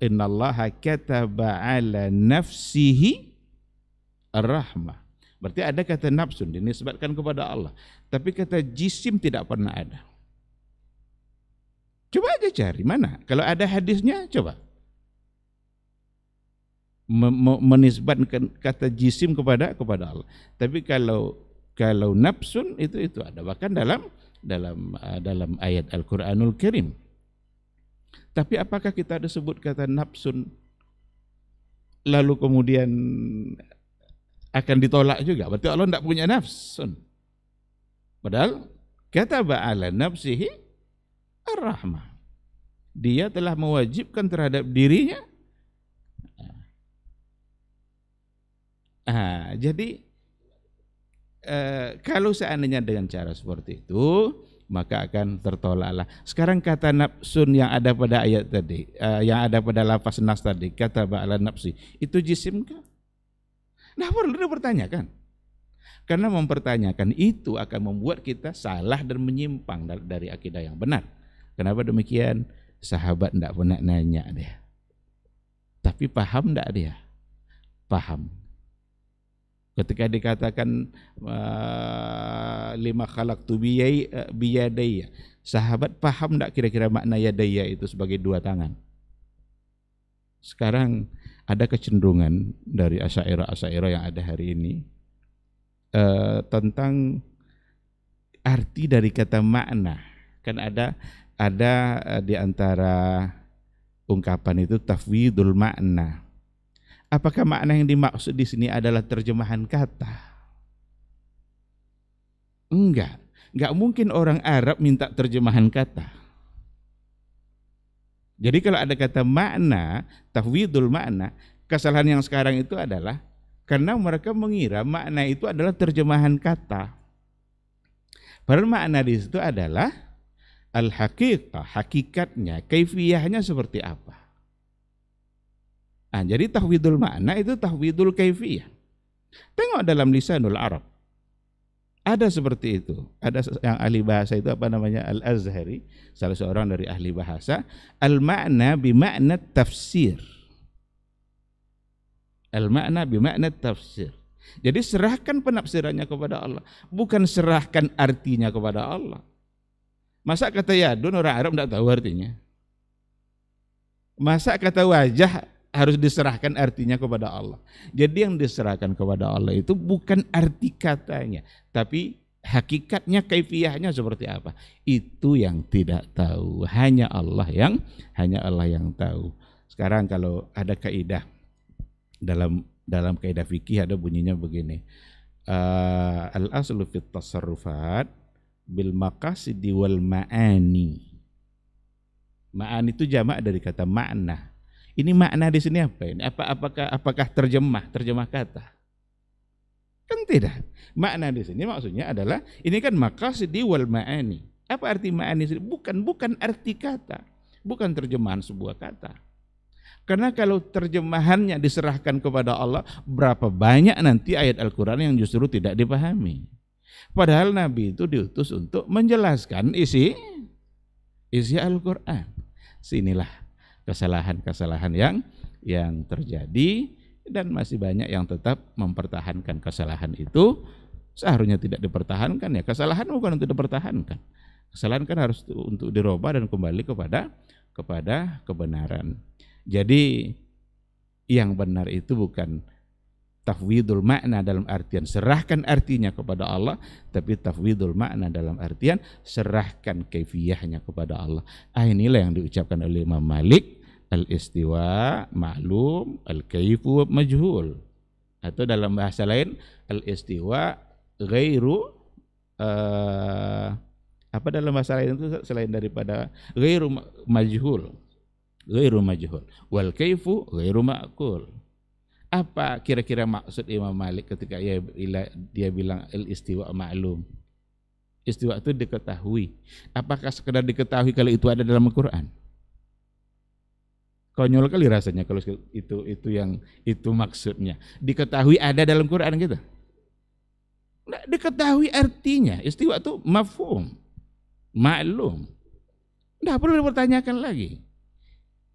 innallaha kataba ala nafsihi ar-rahmah. Berarti ada kata nafsun dinisbatkan kepada Allah. Tapi kata jisim tidak pernah ada. Coba aja cari mana. Kalau ada hadisnya coba. Menisbatkan kata jisim kepada Allah. Tapi kalau nafsun itu ada bahkan dalam ayat Al-Qur'anul Karim. Tapi apakah kita ada sebut kata nafsun lalu kemudian akan ditolak juga? Berarti Allah tidak punya nafsun. Padahal kataba ala nafsihi ar-rahmah. Dia telah mewajibkan terhadap dirinya. Jadi kalau seandainya dengan cara seperti itu, maka akan tertolaklah. Sekarang kata nafsun yang ada pada ayat tadi, yang ada pada lafaz nas tadi, kata ba'ala nafsi, itu jisim kah? Nah, perlu dipertanyakan. Karena mempertanyakan itu akan membuat kita salah dan menyimpang dari akidah yang benar. Kenapa demikian? Sahabat tidak pernah nanya dia. Tapi paham tidak dia? Paham. Ketika dikatakan lima khalaqtu biyadayya, sahabat paham enggak kira-kira makna yadayya itu sebagai dua tangan? Sekarang ada kecenderungan dari Asy'ariyah yang ada hari ini tentang arti dari kata makna. Kan ada di antara ungkapan itu tafwidul makna. Apakah makna yang dimaksud di sini adalah terjemahan kata? Enggak mungkin orang Arab minta terjemahan kata. Jadi kalau ada kata makna, tafwidul makna, kesalahan yang sekarang itu adalah karena mereka mengira makna itu adalah terjemahan kata. Padahal makna di situ adalah al-haqiqah, hakikatnya, kaifiyahnya seperti apa. Jadi tahwidul makna itu tahwidul kaifiyah. Tengok dalam lisanul Arab. Ada seperti itu. Ada yang ahli bahasa itu apa namanya? Al-Azhari, salah seorang dari ahli bahasa. Al-makna bimakna tafsir. Al-makna bimakna tafsir. Jadi serahkan penafsirannya kepada Allah. Bukan serahkan artinya kepada Allah. Masa kata yadun orang Arab tidak tahu artinya? Masa kata wajah harus diserahkan artinya kepada Allah. Jadi yang diserahkan kepada Allah itu bukan arti katanya, tapi hakikatnya, kaifiyahnya seperti apa. Itu yang tidak tahu. Hanya Allah yang tahu. Sekarang kalau ada kaidah dalam kaidah fikih ada bunyinya begini. Al-aslu fit tasarrufat bil maqasidi wal ma'ani. Ma'ani itu jamak dari kata makna. Ini makna di sini apa ini? Apakah terjemah kata? Kan tidak. Makna di sini maksudnya adalah ini kan maqasidi wal ma'ani. Apa arti ma'ani? Bukan arti kata, bukan terjemahan sebuah kata. Karena kalau terjemahannya diserahkan kepada Allah, berapa banyak nanti ayat Al-Quran yang justru tidak dipahami. Padahal Nabi itu diutus untuk menjelaskan isi Al-Quran. Sinilah kesalahan-kesalahan yang terjadi, dan masih banyak yang tetap mempertahankan kesalahan itu. Seharusnya tidak dipertahankan ya. Kesalahan bukan untuk dipertahankan. Kesalahan kan harus untuk dirubah dan kembali kepada kebenaran. Jadi yang benar itu bukan tafwidul makna dalam artian serahkan artinya kepada Allah, tapi tafwidul makna dalam artian serahkan kaifiyahnya kepada Allah. Inilah yang diucapkan oleh Imam Malik, al-istiwa ma'lum, al-kaifu majhul. Atau dalam bahasa lain, al-istiwa ghairu dalam bahasa lain itu selain daripada ghairu majhul, wal kaifu ghairu ma'qul. Apa kira-kira maksud Imam Malik ketika dia bilang al-istiwa ma'lum? Istiwa itu diketahui. Apakah sekedar diketahui kalau itu ada dalam Al-Quran? Konyol kali rasanya kalau itu maksudnya. Diketahui ada dalam Quran gitu. Nggak diketahui artinya. Istiwa itu mafhum, ma'lum. Nggak perlu dipertanyakan lagi.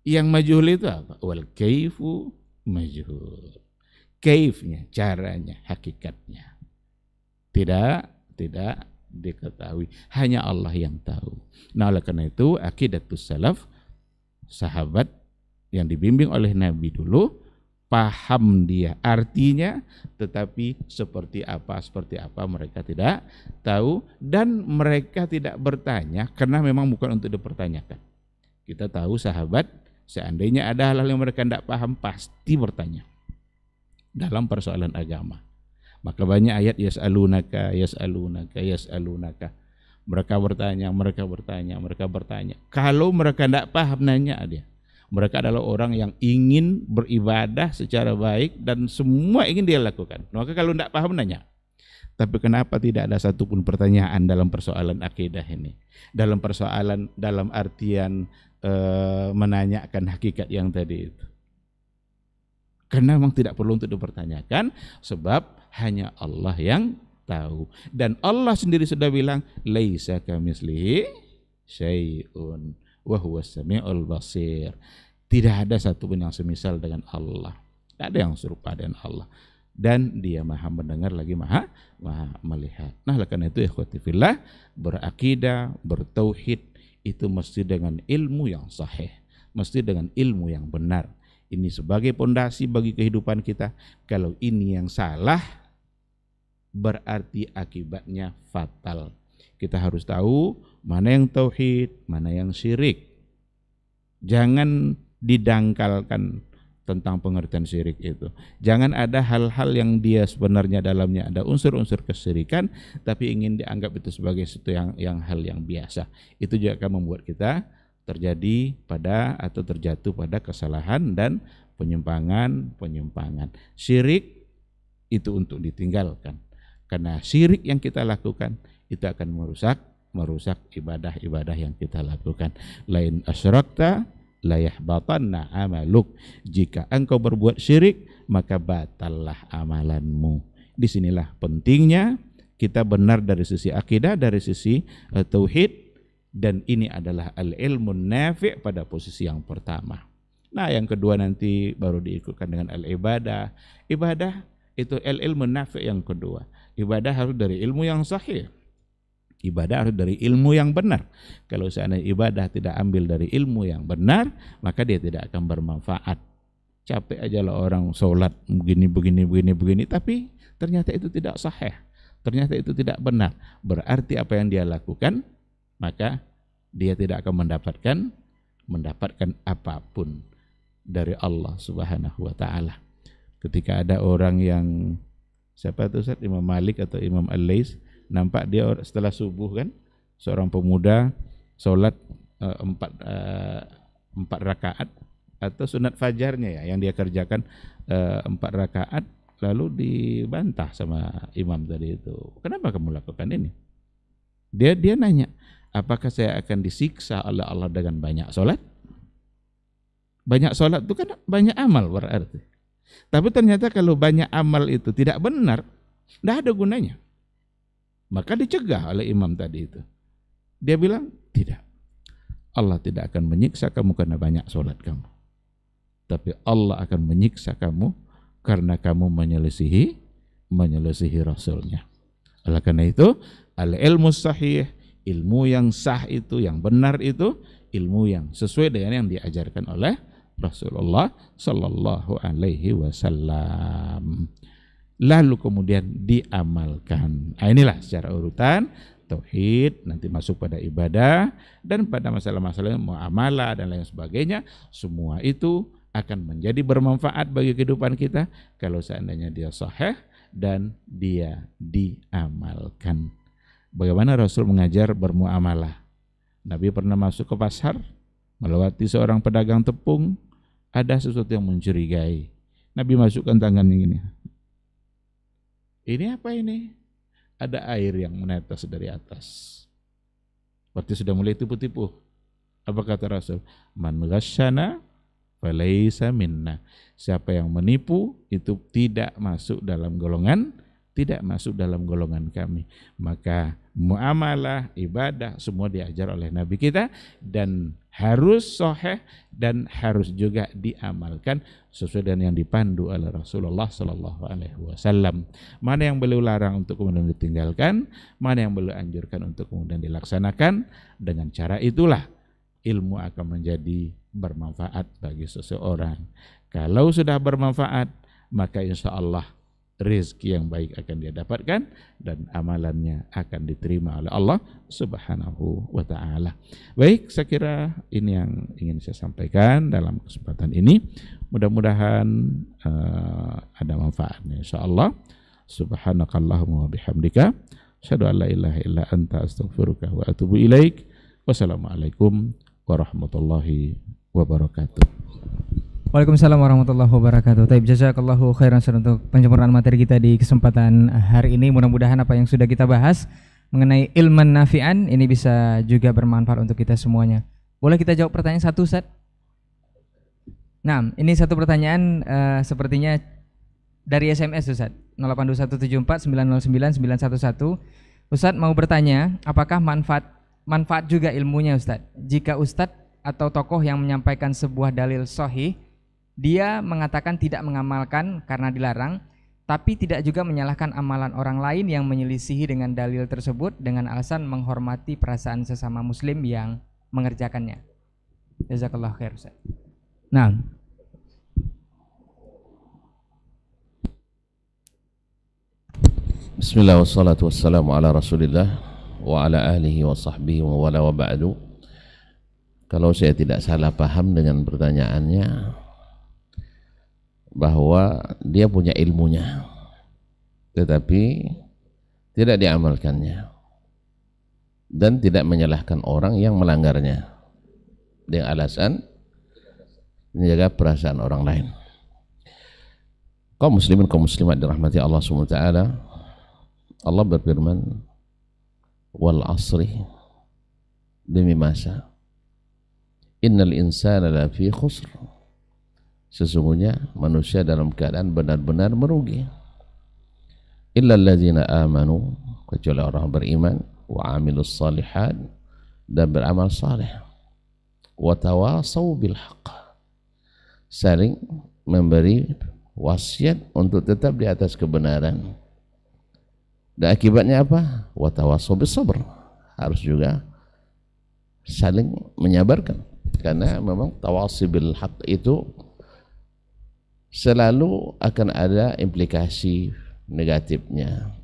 Yang majhul itu apa? Wal kaifu majhul. Kaifnya, caranya, hakikatnya tidak diketahui. Hanya Allah yang tahu. Nah, oleh karena itu aqidatus salaf, sahabat yang dibimbing oleh Nabi dulu, paham dia artinya, tetapi seperti apa mereka tidak tahu, dan mereka tidak bertanya karena memang bukan untuk dipertanyakan. Kita tahu sahabat, seandainya ada hal-hal yang mereka tidak paham, pasti bertanya dalam persoalan agama. Maka banyak ayat yas'alunaka. Mereka bertanya. Kalau mereka tidak paham, nanya dia. Mereka adalah orang yang ingin beribadah secara baik dan semua ingin dia lakukan. Maka kalau tidak paham, nanya. Tapi kenapa tidak ada satupun pertanyaan dalam persoalan akidah ini? Dalam persoalan, dalam artian menanyakan hakikat yang tadi itu. Karena memang tidak perlu untuk dipertanyakan, sebab hanya Allah yang tahu. Dan Allah sendiri sudah bilang, laisa kamitslihi syai'un wa huwas samiul basir. Tidak ada satupun yang semisal dengan Allah. Tidak ada yang serupa dengan Allah. dan dia maha mendengar lagi maha melihat. Nah, oleh karena itu ikhwati fillah, berakidah, bertauhid itu mesti dengan ilmu yang sahih, mesti dengan ilmu yang benar. Ini sebagai pondasi bagi kehidupan kita. Kalau ini yang salah, berarti akibatnya fatal. Kita harus tahu mana yang tauhid, mana yang syirik. Jangan didangkalkan tentang pengertian syirik itu. Jangan ada hal-hal yang dia sebenarnya dalamnya ada unsur-unsur kesyirikan, tapi ingin dianggap itu sebagai sesuatu yang hal yang biasa. Itu juga akan membuat kita terjadi pada atau terjatuh pada kesalahan dan penyimpangan. Syirik itu untuk ditinggalkan. Karena syirik yang kita lakukan itu akan merusak ibadah-ibadah yang kita lakukan. Lain asyrakta la yahbatanna amaluk. Jika engkau berbuat syirik, maka batallah amalanmu. Disinilah pentingnya kita benar dari sisi akidah, dari sisi tauhid, dan ini adalah al-ilmu nafi' pada posisi yang pertama. Nah, yang kedua nanti baru diikutkan dengan al-ibadah. Ibadah itu al-ilmu nafi' yang kedua. Ibadah harus dari ilmu yang sahih. Ibadah harus dari ilmu yang benar. Kalau seandainya ibadah tidak ambil dari ilmu yang benar, maka dia tidak akan bermanfaat. Capek aja lah orang sholat begini, tapi ternyata itu tidak sahih. Ternyata itu tidak benar. Berarti apa yang dia lakukan, maka dia tidak akan mendapatkan apapun dari Allah Subhanahu wa taala. Ketika ada orang yang siapa itu Ustaz, Imam Malik atau Imam Al-Lais, nampak dia setelah subuh kan, seorang pemuda sholat 4 rakaat atau sunat fajarnya ya, yang dia kerjakan 4 rakaat, lalu dibantah sama imam tadi itu. Kenapa kamu lakukan ini? Dia nanya, apakah saya akan disiksa oleh Allah dengan banyak sholat? Banyak sholat itu kan banyak amal berarti. Tapi ternyata kalau banyak amal itu tidak benar, tidak ada gunanya. Maka dicegah oleh imam tadi itu. Dia bilang, tidak. Allah tidak akan menyiksa kamu karena banyak sholat kamu. Tapi Allah akan menyiksa kamu karena kamu menyelisihi Rasulnya. Oleh karena itu, al-ilmu sahih, ilmu yang sah itu, yang benar itu, ilmu yang sesuai dengan yang diajarkan oleh Rasulullah Sallallahu Alaihi Wasallam. Lalu kemudian diamalkan. Nah, inilah secara urutan tauhid, nanti masuk pada ibadah, dan pada masalah-masalah muamalah dan lain sebagainya. Semua itu akan menjadi bermanfaat bagi kehidupan kita kalau seandainya dia sahih dan dia diamalkan. Bagaimana Rasul mengajar bermuamalah? Nabi pernah masuk ke pasar, melewati seorang pedagang tepung, ada sesuatu yang mencurigai. Nabi masukkan tangannya gini. Ini apa ini? Ada air yang menetes dari atas. Berarti sudah mulai tipu-tipu. Apa kata Rasul? Man ghasyana falaysa minna. Siapa yang menipu itu tidak masuk dalam golongan kami. Maka muamalah, ibadah semua diajar oleh Nabi kita dan harus sahih dan harus juga diamalkan sesuai dengan yang dipandu oleh Rasulullah Sallallahu Alaihi Wasallam. Mana yang beliau larang untuk kemudian ditinggalkan, mana yang beliau anjurkan untuk kemudian dilaksanakan. Dengan cara itulah ilmu akan menjadi bermanfaat bagi seseorang. Kalau sudah bermanfaat, maka insya Allah rezeki yang baik akan dia dapatkan dan amalannya akan diterima oleh Allah Subhanahu wa taala. Baik, saya kira ini yang ingin saya sampaikan dalam kesempatan ini. Mudah-mudahan ada manfaatnya insyaallah. Subhanakallahumma wa bihamdika asyhadu an la ilaha illa anta astaghfiruka wa atubu ilaik. Wassalamualaikum warahmatullahi wabarakatuh. Waalaikumsalam warahmatullahi wabarakatuh. Taib, jazakallahu khairan untuk penyempurnaan materi kita di kesempatan hari ini. Mudah-mudahan apa yang sudah kita bahas mengenai ilman nafi'an ini bisa juga bermanfaat untuk kita semuanya. Boleh kita jawab pertanyaan satu, Ustaz? Nah, ini satu pertanyaan sepertinya dari SMS, Ustaz. 082174909911. Ustaz mau bertanya, apakah manfaat juga ilmunya, Ustaz? Jika Ustaz atau tokoh yang menyampaikan sebuah dalil sahih, dia mengatakan tidak mengamalkan karena dilarang, tapi tidak juga menyalahkan amalan orang lain yang menyelisihi dengan dalil tersebut dengan alasan menghormati perasaan sesama muslim yang mengerjakannya. Jazakallah khair Ustaz. Nah, Bismillah wassalatu wassalamu ala rasulillah wa ala alihi wa sahbihi wa wala wa ba'du. Kalau saya tidak salah paham dengan pertanyaannya, bahwa dia punya ilmunya tetapi tidak diamalkannya dan tidak menyalahkan orang yang melanggarnya dengan alasan menjaga perasaan orang lain. Kaum muslimin kaum muslimat dirahmati Allah SWT, Allah berfirman, wal asri, demi masa, innal insana lafi khusr, sesungguhnya manusia dalam keadaan benar-benar merugi, illa alladzina amanu, kecuali orang beriman, wa amilus salihat, dan beramal saleh, wa tawasaw bil haqq, saling memberi wasiat untuk tetap di atas kebenaran. Dan akibatnya apa? Wa tawasaw bis sabr, harus juga saling menyabarkan, karena memang tawasi bil haqq itu selalu akan ada implikasi negatifnya.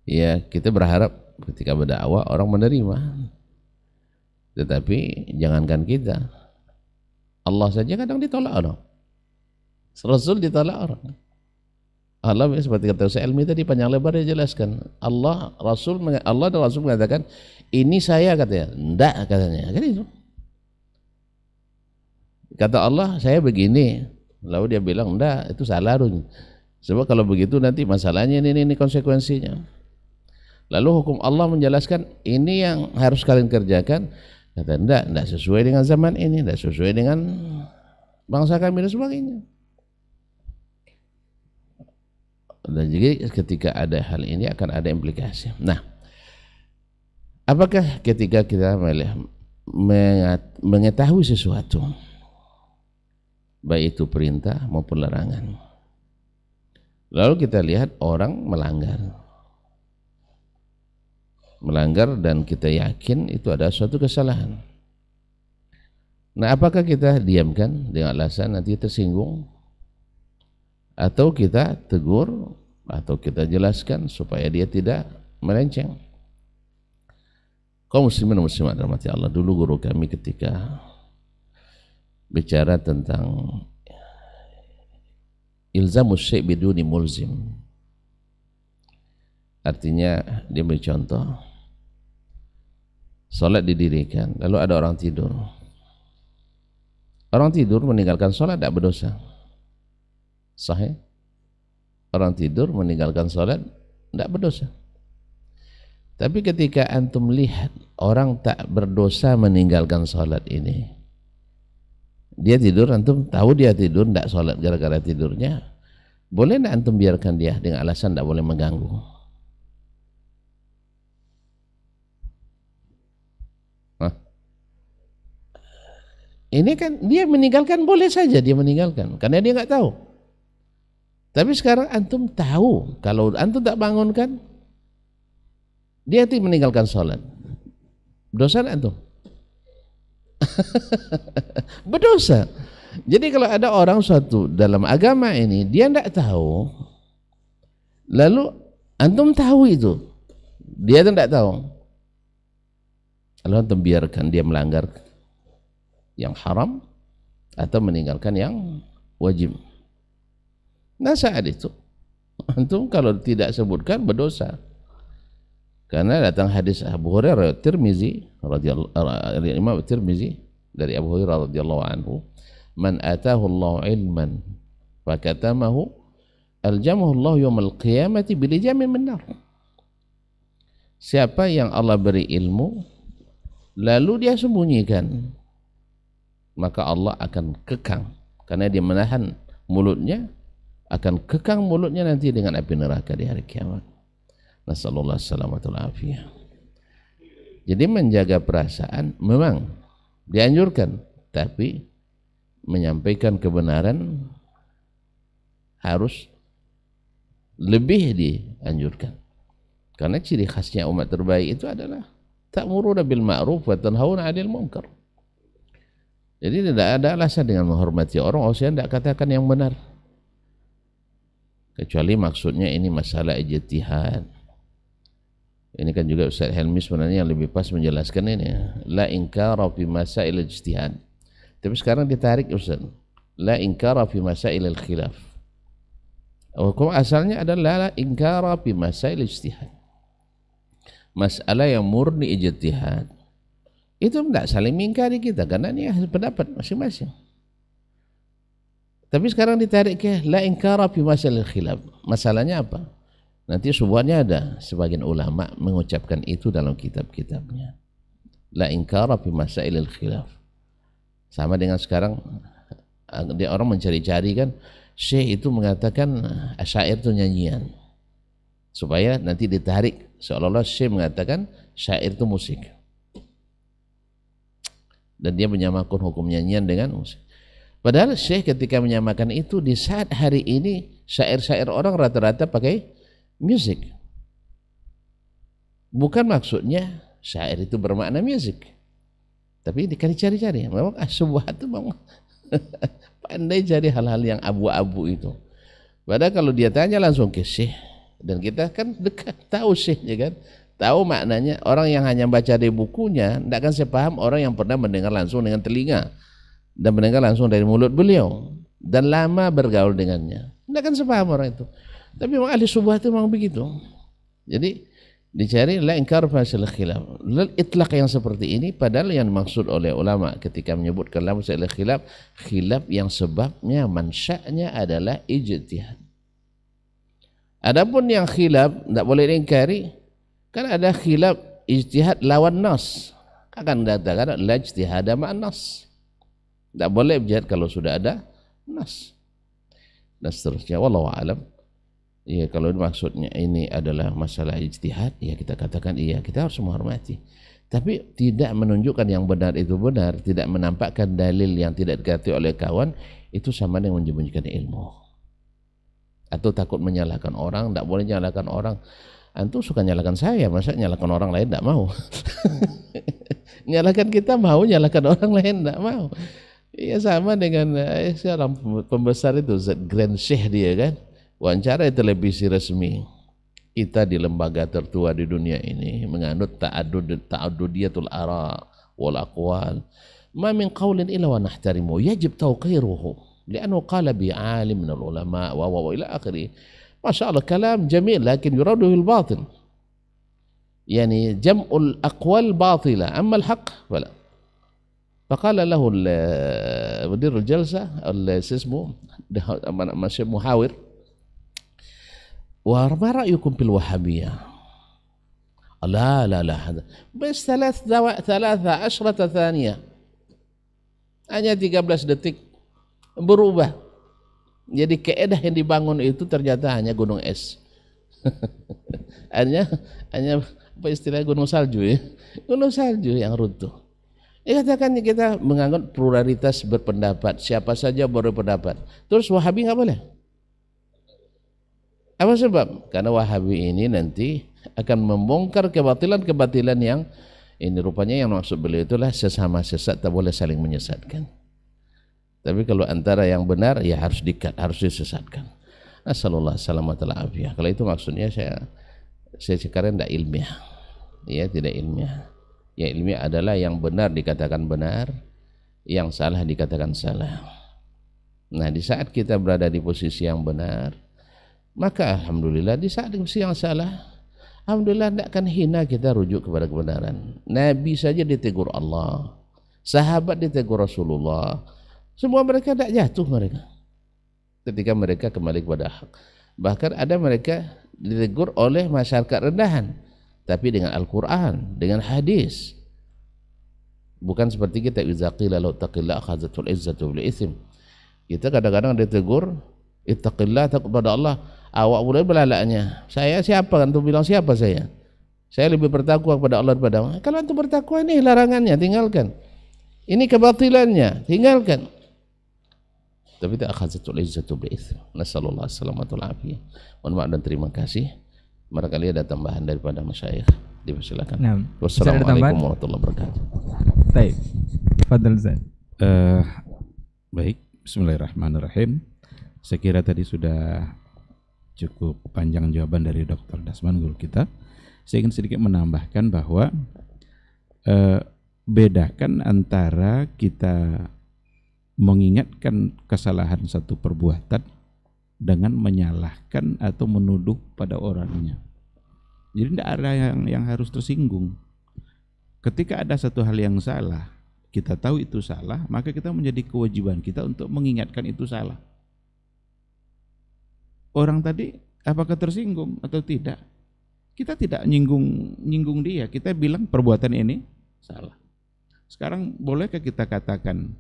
Ya, kita berharap ketika berdakwah orang menerima, tetapi jangankan kita, Allah saja kadang ditolak orang, Rasul ditolak orang. Allah seperti kata Ustaz Elmi tadi panjang lebar dia jelaskan, Allah dan Rasul mengatakan ini saya, katanya enggak, katanya kan itu. Kata Allah saya begini, lalu dia bilang enggak, itu salah Run. Sebab kalau begitu nanti masalahnya ini konsekuensinya. Lalu hukum Allah menjelaskan ini yang harus kalian kerjakan, kata enggak sesuai dengan zaman ini, enggak sesuai dengan bangsa kami dan sebagainya. Dan jadi ketika ada hal ini akan ada implikasi. Nah, apakah ketika kita mengetahui sesuatu, baik itu perintah maupun larangan, lalu kita lihat orang melanggar dan kita yakin itu ada suatu kesalahan, nah apakah kita diamkan dengan alasan nanti tersinggung, atau kita tegur, atau kita jelaskan supaya dia tidak melenceng? Kaum muslimin dan muslimat rahmati Allah, dulu guru kami ketika bicara tentang ilzamus syai' biduni mulzim, artinya dia beri contoh, salat didirikan lalu ada orang tidur meninggalkan salat tidak berdosa, sahih? Orang tidur meninggalkan salat tidak berdosa. Tapi ketika antum lihat orang tak berdosa meninggalkan salat ini, dia tidur, antum tahu dia tidur tidak salat gara-gara tidurnya, boleh tidak antum biarkan dia dengan alasan tidak boleh mengganggu? Hah? Ini kan dia meninggalkan, boleh saja dia meninggalkan karena dia nggak tahu. Tapi sekarang antum tahu, kalau antum tak bangunkan, dia meninggalkan sholat, berdosa antum? Berdosa. Jadi kalau ada orang suatu dalam agama ini dia tidak tahu, lalu antum tahu itu, dia tidak tahu, lalu antum biarkan dia melanggar yang haram atau meninggalkan yang wajib. Nah saat itu antum kalau tidak sebutkan berdosa, karena datang hadis Abu Hurairah Tirmizi radhiyallahu Imam Tirmizi dari Abu Hurairah radhiyallahu anhu, man atahu Allah ilman fakatamahu aljamahu Allah yaumil qiyamati bilijamin min nar. Siapa yang Allah beri ilmu lalu dia sembunyikan, maka Allah akan kekang, karena dia menahan mulutnya, akan kekang mulutnya nanti dengan api neraka di hari kiamat. Nasallallahu salamatul afiyah. Jadi menjaga perasaan memang dianjurkan, tapi menyampaikan kebenaran harus lebih dianjurkan. Karena ciri khasnya umat terbaik itu adalah ta'muruna bil ma'ruf wa tanhauna 'anil munkar. Jadi tidak ada alasan dengan menghormati orang, saya tidak katakan yang benar. Kecuali maksudnya ini masalah ijtihad. Ini kan juga Ustaz Helmi sebenarnya yang lebih pas menjelaskan ini. La inkara fi masail ijtihad. Tapi sekarang ditarik Ustaz. La inkara fi masail al-khilaf. Hukum asalnya adalah la inkara fi masail ijtihad. Masalah yang murni ijtihad itu tidak saling mengingkari kita karena ini pendapat masing-masing. Tapi sekarang ditarik ke la inkara fi masail khilaf. Masalahnya apa? Nanti subhannya ada sebagian ulama mengucapkan itu dalam kitab-kitabnya. La inkara fi masail khilaf. Sama dengan sekarang dia orang mencari-cari kan, Syekh itu mengatakan syair itu nyanyian. Supaya nanti ditarik seolah-olah Syekh mengatakan syair itu musik. Dan dia menyamakan hukum nyanyian dengan musik. Padahal Syekh ketika menyamakan itu di saat hari ini syair-syair orang rata-rata pakai musik. Bukan maksudnya syair itu bermakna musik. Tapi dicari-cari. Memang sebuah itu memang pandai cari hal-hal yang abu-abu itu. Padahal kalau dia tanya langsung ke Syekh, dan kita kan dekat tahu Syekhnya kan, tahu maknanya. Orang yang hanya baca di bukunya tidak akan sepaham orang yang pernah mendengar langsung dengan telinga dan mendengar langsung dari mulut beliau dan lama bergaul dengannya, tidak akan sepaham orang itu. Tapi memang ahli subah itu memang begitu. Jadi dicari la inkar fasil khilaf. Itlaq yang seperti ini padahal yang dimaksud oleh ulama ketika menyebutkan la fasil khilaf, khilaf yang sebabnya mansya'nya adalah ijtihad. Adapun yang khilaf tidak boleh diingkari, kan ada khilaf ijtihad lawan nas. Akan dikatakan la ijtihada ma'an nas. Tidak boleh ijtihad kalau sudah ada nas. Dan seterusnya wallahu a'lam. Ya, kalau maksudnya ini adalah masalah ijtihad, ya kita katakan iya, kita harus menghormati. Tapi tidak menunjukkan yang benar itu benar, tidak menampakkan dalil yang tidak dikatakan oleh kawan, itu sama dengan menyembunyikan ilmu. Atau takut menyalahkan orang, tidak boleh menyalahkan orang. Antum suka nyalahkan saya, masa nyalahkan orang lain tidak mau? Nyalahkan kita mau, nyalahkan orang lain tidak mau. Iya sama dengan seorang pembesar itu, Grand Sheikh dia kan, wawancara di televisi resmi. Kita di lembaga tertua di dunia ini menganut ta'addudiyatul ara wal aqwal. Ma min qawlin illa wa nahtarimu, yajib tawqiruhu. لأنه قال بعالم من العلماء وإلى آخره. ما شاء الله كلام جميل لكن يراده الباطل. يعني جمع الأقوال باطلة أما الحق فلا. فقال له مدير الجلسة اسمه محاور وما رأيكم في الوهابية؟ لا بس 13 ثانية hanya 13 detik berubah. Jadi keedah yang dibangun itu ternyata hanya gunung es. hanya apa istilah gunung salju ya. Gunung salju yang runtuh. Katakan kita menganggap pluralitas berpendapat, siapa saja boleh berpendapat. Terus Wahabi nggak boleh? Apa sebab? Karena Wahabi ini nanti akan membongkar kebatilan-kebatilan yang ini rupanya yang maksud beliau itulah sesama sesat tak boleh saling menyesatkan. Tapi kalau antara yang benar ya harus dikat, harus disesatkan. Nasallallahu salamatan afiyah. Kalau itu maksudnya saya sekarang tidak ilmiah. Ya, tidak ilmiah. Yang ilmiah adalah yang benar dikatakan benar, yang salah dikatakan salah. Nah, di saat kita berada di posisi yang benar, maka alhamdulillah. Di saat di posisi yang salah, alhamdulillah tidak akan hina kita rujuk kepada kebenaran. Nabi saja ditegur Allah, sahabat ditegur Rasulullah. Semua mereka tidak jatuh mereka ketika mereka kembali kepada hak. Bahkan ada mereka ditegur oleh masyarakat rendahan, tapi dengan Al-Quran, dengan hadis. Bukan seperti kita iza qila law taqilla akhazatul izzatu bil itsm. Kita kadang-kadang ditegur ittaqillah, takut pada Allah. Awak boleh belalaknya. Saya siapa? Antum bilang siapa saya? Saya lebih bertakwa kepada Allah daripada Allah. Kalau antum bertakwa, ini larangannya, tinggalkan. Ini kebatilannya, tinggalkan. Tapi tak akhazatul izzatu bil itsm. Nasallallahu salamatul afiyah. Mohon maaf dan terima kasih. Barangkali ada tambahan daripada masyayikh. Dipersilakan. Nah, Wassalamualaikum warahmatullahi wabarakatuh. Baik. Fadhal Ustaz. Baik, bismillahirrahmanirrahim. Saya kira tadi sudah cukup panjang jawaban dari Dr. Dasman, guru kita. Saya ingin sedikit menambahkan bahwa bedakan antara kita mengingatkan kesalahan satu perbuatan dengan menyalahkan atau menuduh pada orangnya. Jadi tidak ada yang harus tersinggung. Ketika ada satu hal yang salah, kita tahu itu salah, maka kita menjadi kewajiban kita untuk mengingatkan itu salah. Orang tadi apakah tersinggung atau tidak? Kita tidak nyinggung dia, kita bilang perbuatan ini salah. Sekarang bolehkah kita katakan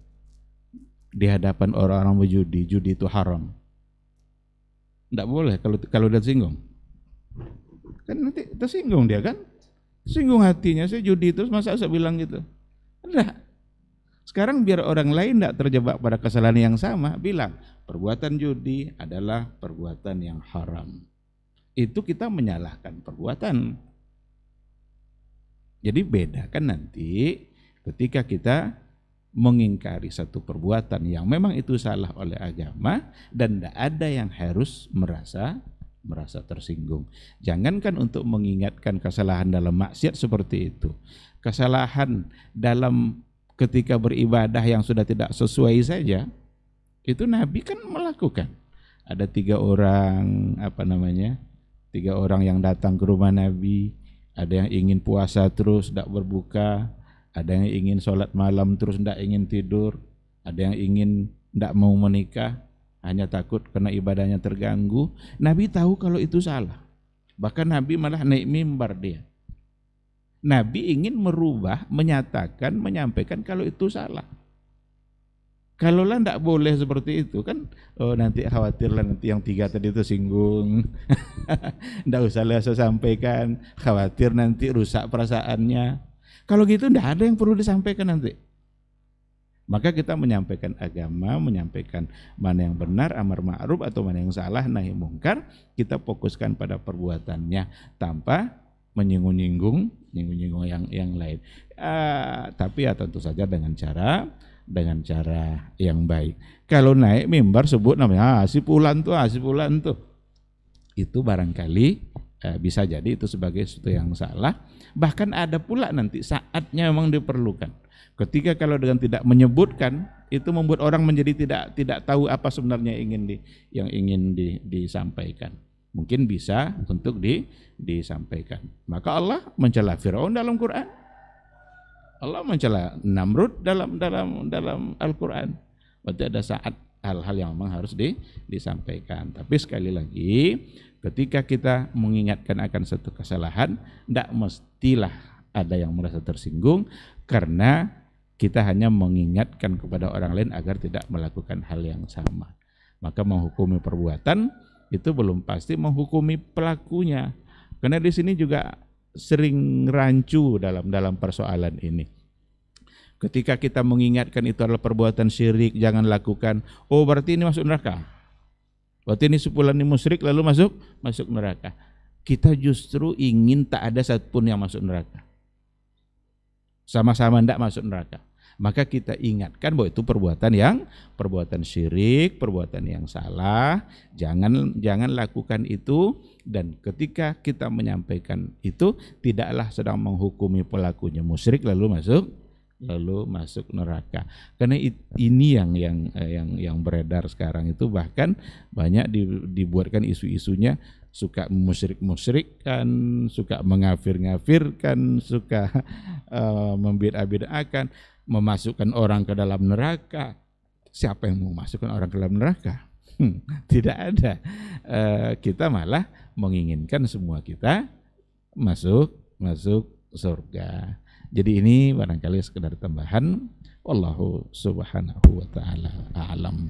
di hadapan orang-orang berjudi, judi itu haram? Tidak boleh kalau dia tersinggung. Kan nanti tersinggung dia kan? Singgung hatinya, saya judi itu masa saya bilang gitu? Enggak. Sekarang biar orang lain tidak terjebak pada kesalahan yang sama, bilang perbuatan judi adalah perbuatan yang haram. Itu kita menyalahkan perbuatan. Jadi bedakan nanti ketika kita mengingkari satu perbuatan yang memang itu salah oleh agama dan tidak ada yang harus merasa tersinggung. Jangankan untuk mengingatkan kesalahan dalam maksiat seperti itu. Kesalahan dalam ketika beribadah yang sudah tidak sesuai saja, itu Nabi kan melakukan. Ada tiga orang yang datang ke rumah Nabi. Ada yang ingin puasa terus tidak berbuka, ada yang ingin sholat malam terus tidak ingin tidur, ada yang ingin tidak mau menikah hanya takut karena ibadahnya terganggu. Nabi tahu kalau itu salah, bahkan Nabi malah naik mimbar dia. Nabi ingin merubah, menyatakan, menyampaikan kalau itu salah. Kalaulah tidak boleh seperti itu kan, nanti khawatirlah nanti yang tiga tadi itu singgung. Tidak usahlah saya sampaikan, khawatir nanti rusak perasaannya. Kalau gitu tidak ada yang perlu disampaikan nanti. Maka kita menyampaikan agama, menyampaikan mana yang benar, amar ma'ruf atau mana yang salah, nahi mungkar, kita fokuskan pada perbuatannya tanpa menyinggung-nyinggung yang lain. Tapi ya tentu saja dengan cara yang baik. Kalau naik mimbar sebut namanya si fulan tuh, itu barangkali bisa jadi itu sebagai sesuatu yang salah. Bahkan ada pula nanti saatnya memang diperlukan. Ketika kalau dengan tidak menyebutkan itu membuat orang menjadi tidak tahu apa sebenarnya yang ingin disampaikan. Mungkin bisa untuk disampaikan. Maka Allah mencela Firaun dalam Quran. Allah mencela Namrud dalam Al-Quran. Berarti ada saat hal-hal yang memang harus disampaikan. Tapi sekali lagi, ketika kita mengingatkan akan satu kesalahan, tidak mestilah ada yang merasa tersinggung, karena kita hanya mengingatkan kepada orang lain agar tidak melakukan hal yang sama. Maka menghukumi perbuatan itu belum pasti menghukumi pelakunya. Karena di sini juga sering rancu dalam persoalan ini. Ketika kita mengingatkan itu adalah perbuatan syirik, jangan lakukan. Oh, berarti ini masuk neraka. Berarti ini sepulan ini musyrik lalu masuk neraka. Kita justru ingin tak ada satupun yang masuk neraka. Sama-sama tidak masuk neraka. Maka kita ingatkan bahwa itu perbuatan syirik, perbuatan yang salah, jangan lakukan itu. Dan ketika kita menyampaikan itu, tidaklah sedang menghukumi pelakunya musyrik lalu masuk neraka. Karena ini yang beredar sekarang itu, bahkan banyak dibuatkan isu-isunya, suka musyrik-musyrikkan, suka mengafir-ngafirkan, suka membid'ah-bid'ahkan, memasukkan orang ke dalam neraka. Siapa yang mau masukkan orang ke dalam neraka? Tidak ada. Kita malah menginginkan semua kita masuk surga. Jadi ini barangkali sekedar tambahan. Wallahu subhanahu wa ta'ala a'lam.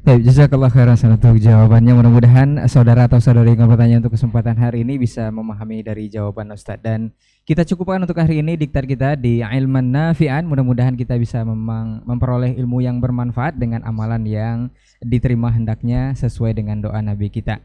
Baik, jazakallah khairan untuk jawabannya. Mudah-mudahan saudara atau saudari yang bertanya untuk kesempatan hari ini bisa memahami dari jawaban Ustadz. Dan kita cukupkan untuk hari ini diktar kita di Ilman Nafi'an. Mudah-mudahan kita bisa memperoleh ilmu yang bermanfaat dengan amalan yang diterima hendaknya sesuai dengan doa Nabi kita.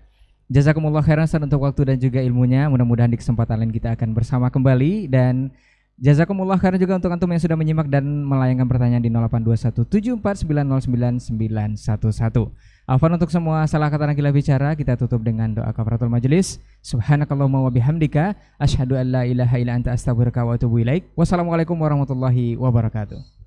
Jazakumullah khairan Ustadz untuk waktu dan juga ilmunya. Mudah-mudahan di kesempatan lain kita akan bersama kembali. Dan jazakumullah khairan juga untuk antum yang sudah menyimak dan melayangkan pertanyaan di 082174909911. Afwan untuk semua salah kata yang kita bicara. Kita tutup dengan doa kafaratul majelis. Subhanakallahumma wa bihamdika asyhadu an la ilaha illa anta astaghfiruka wa atubu ilaik. Wassalamualaikum warahmatullahi wabarakatuh.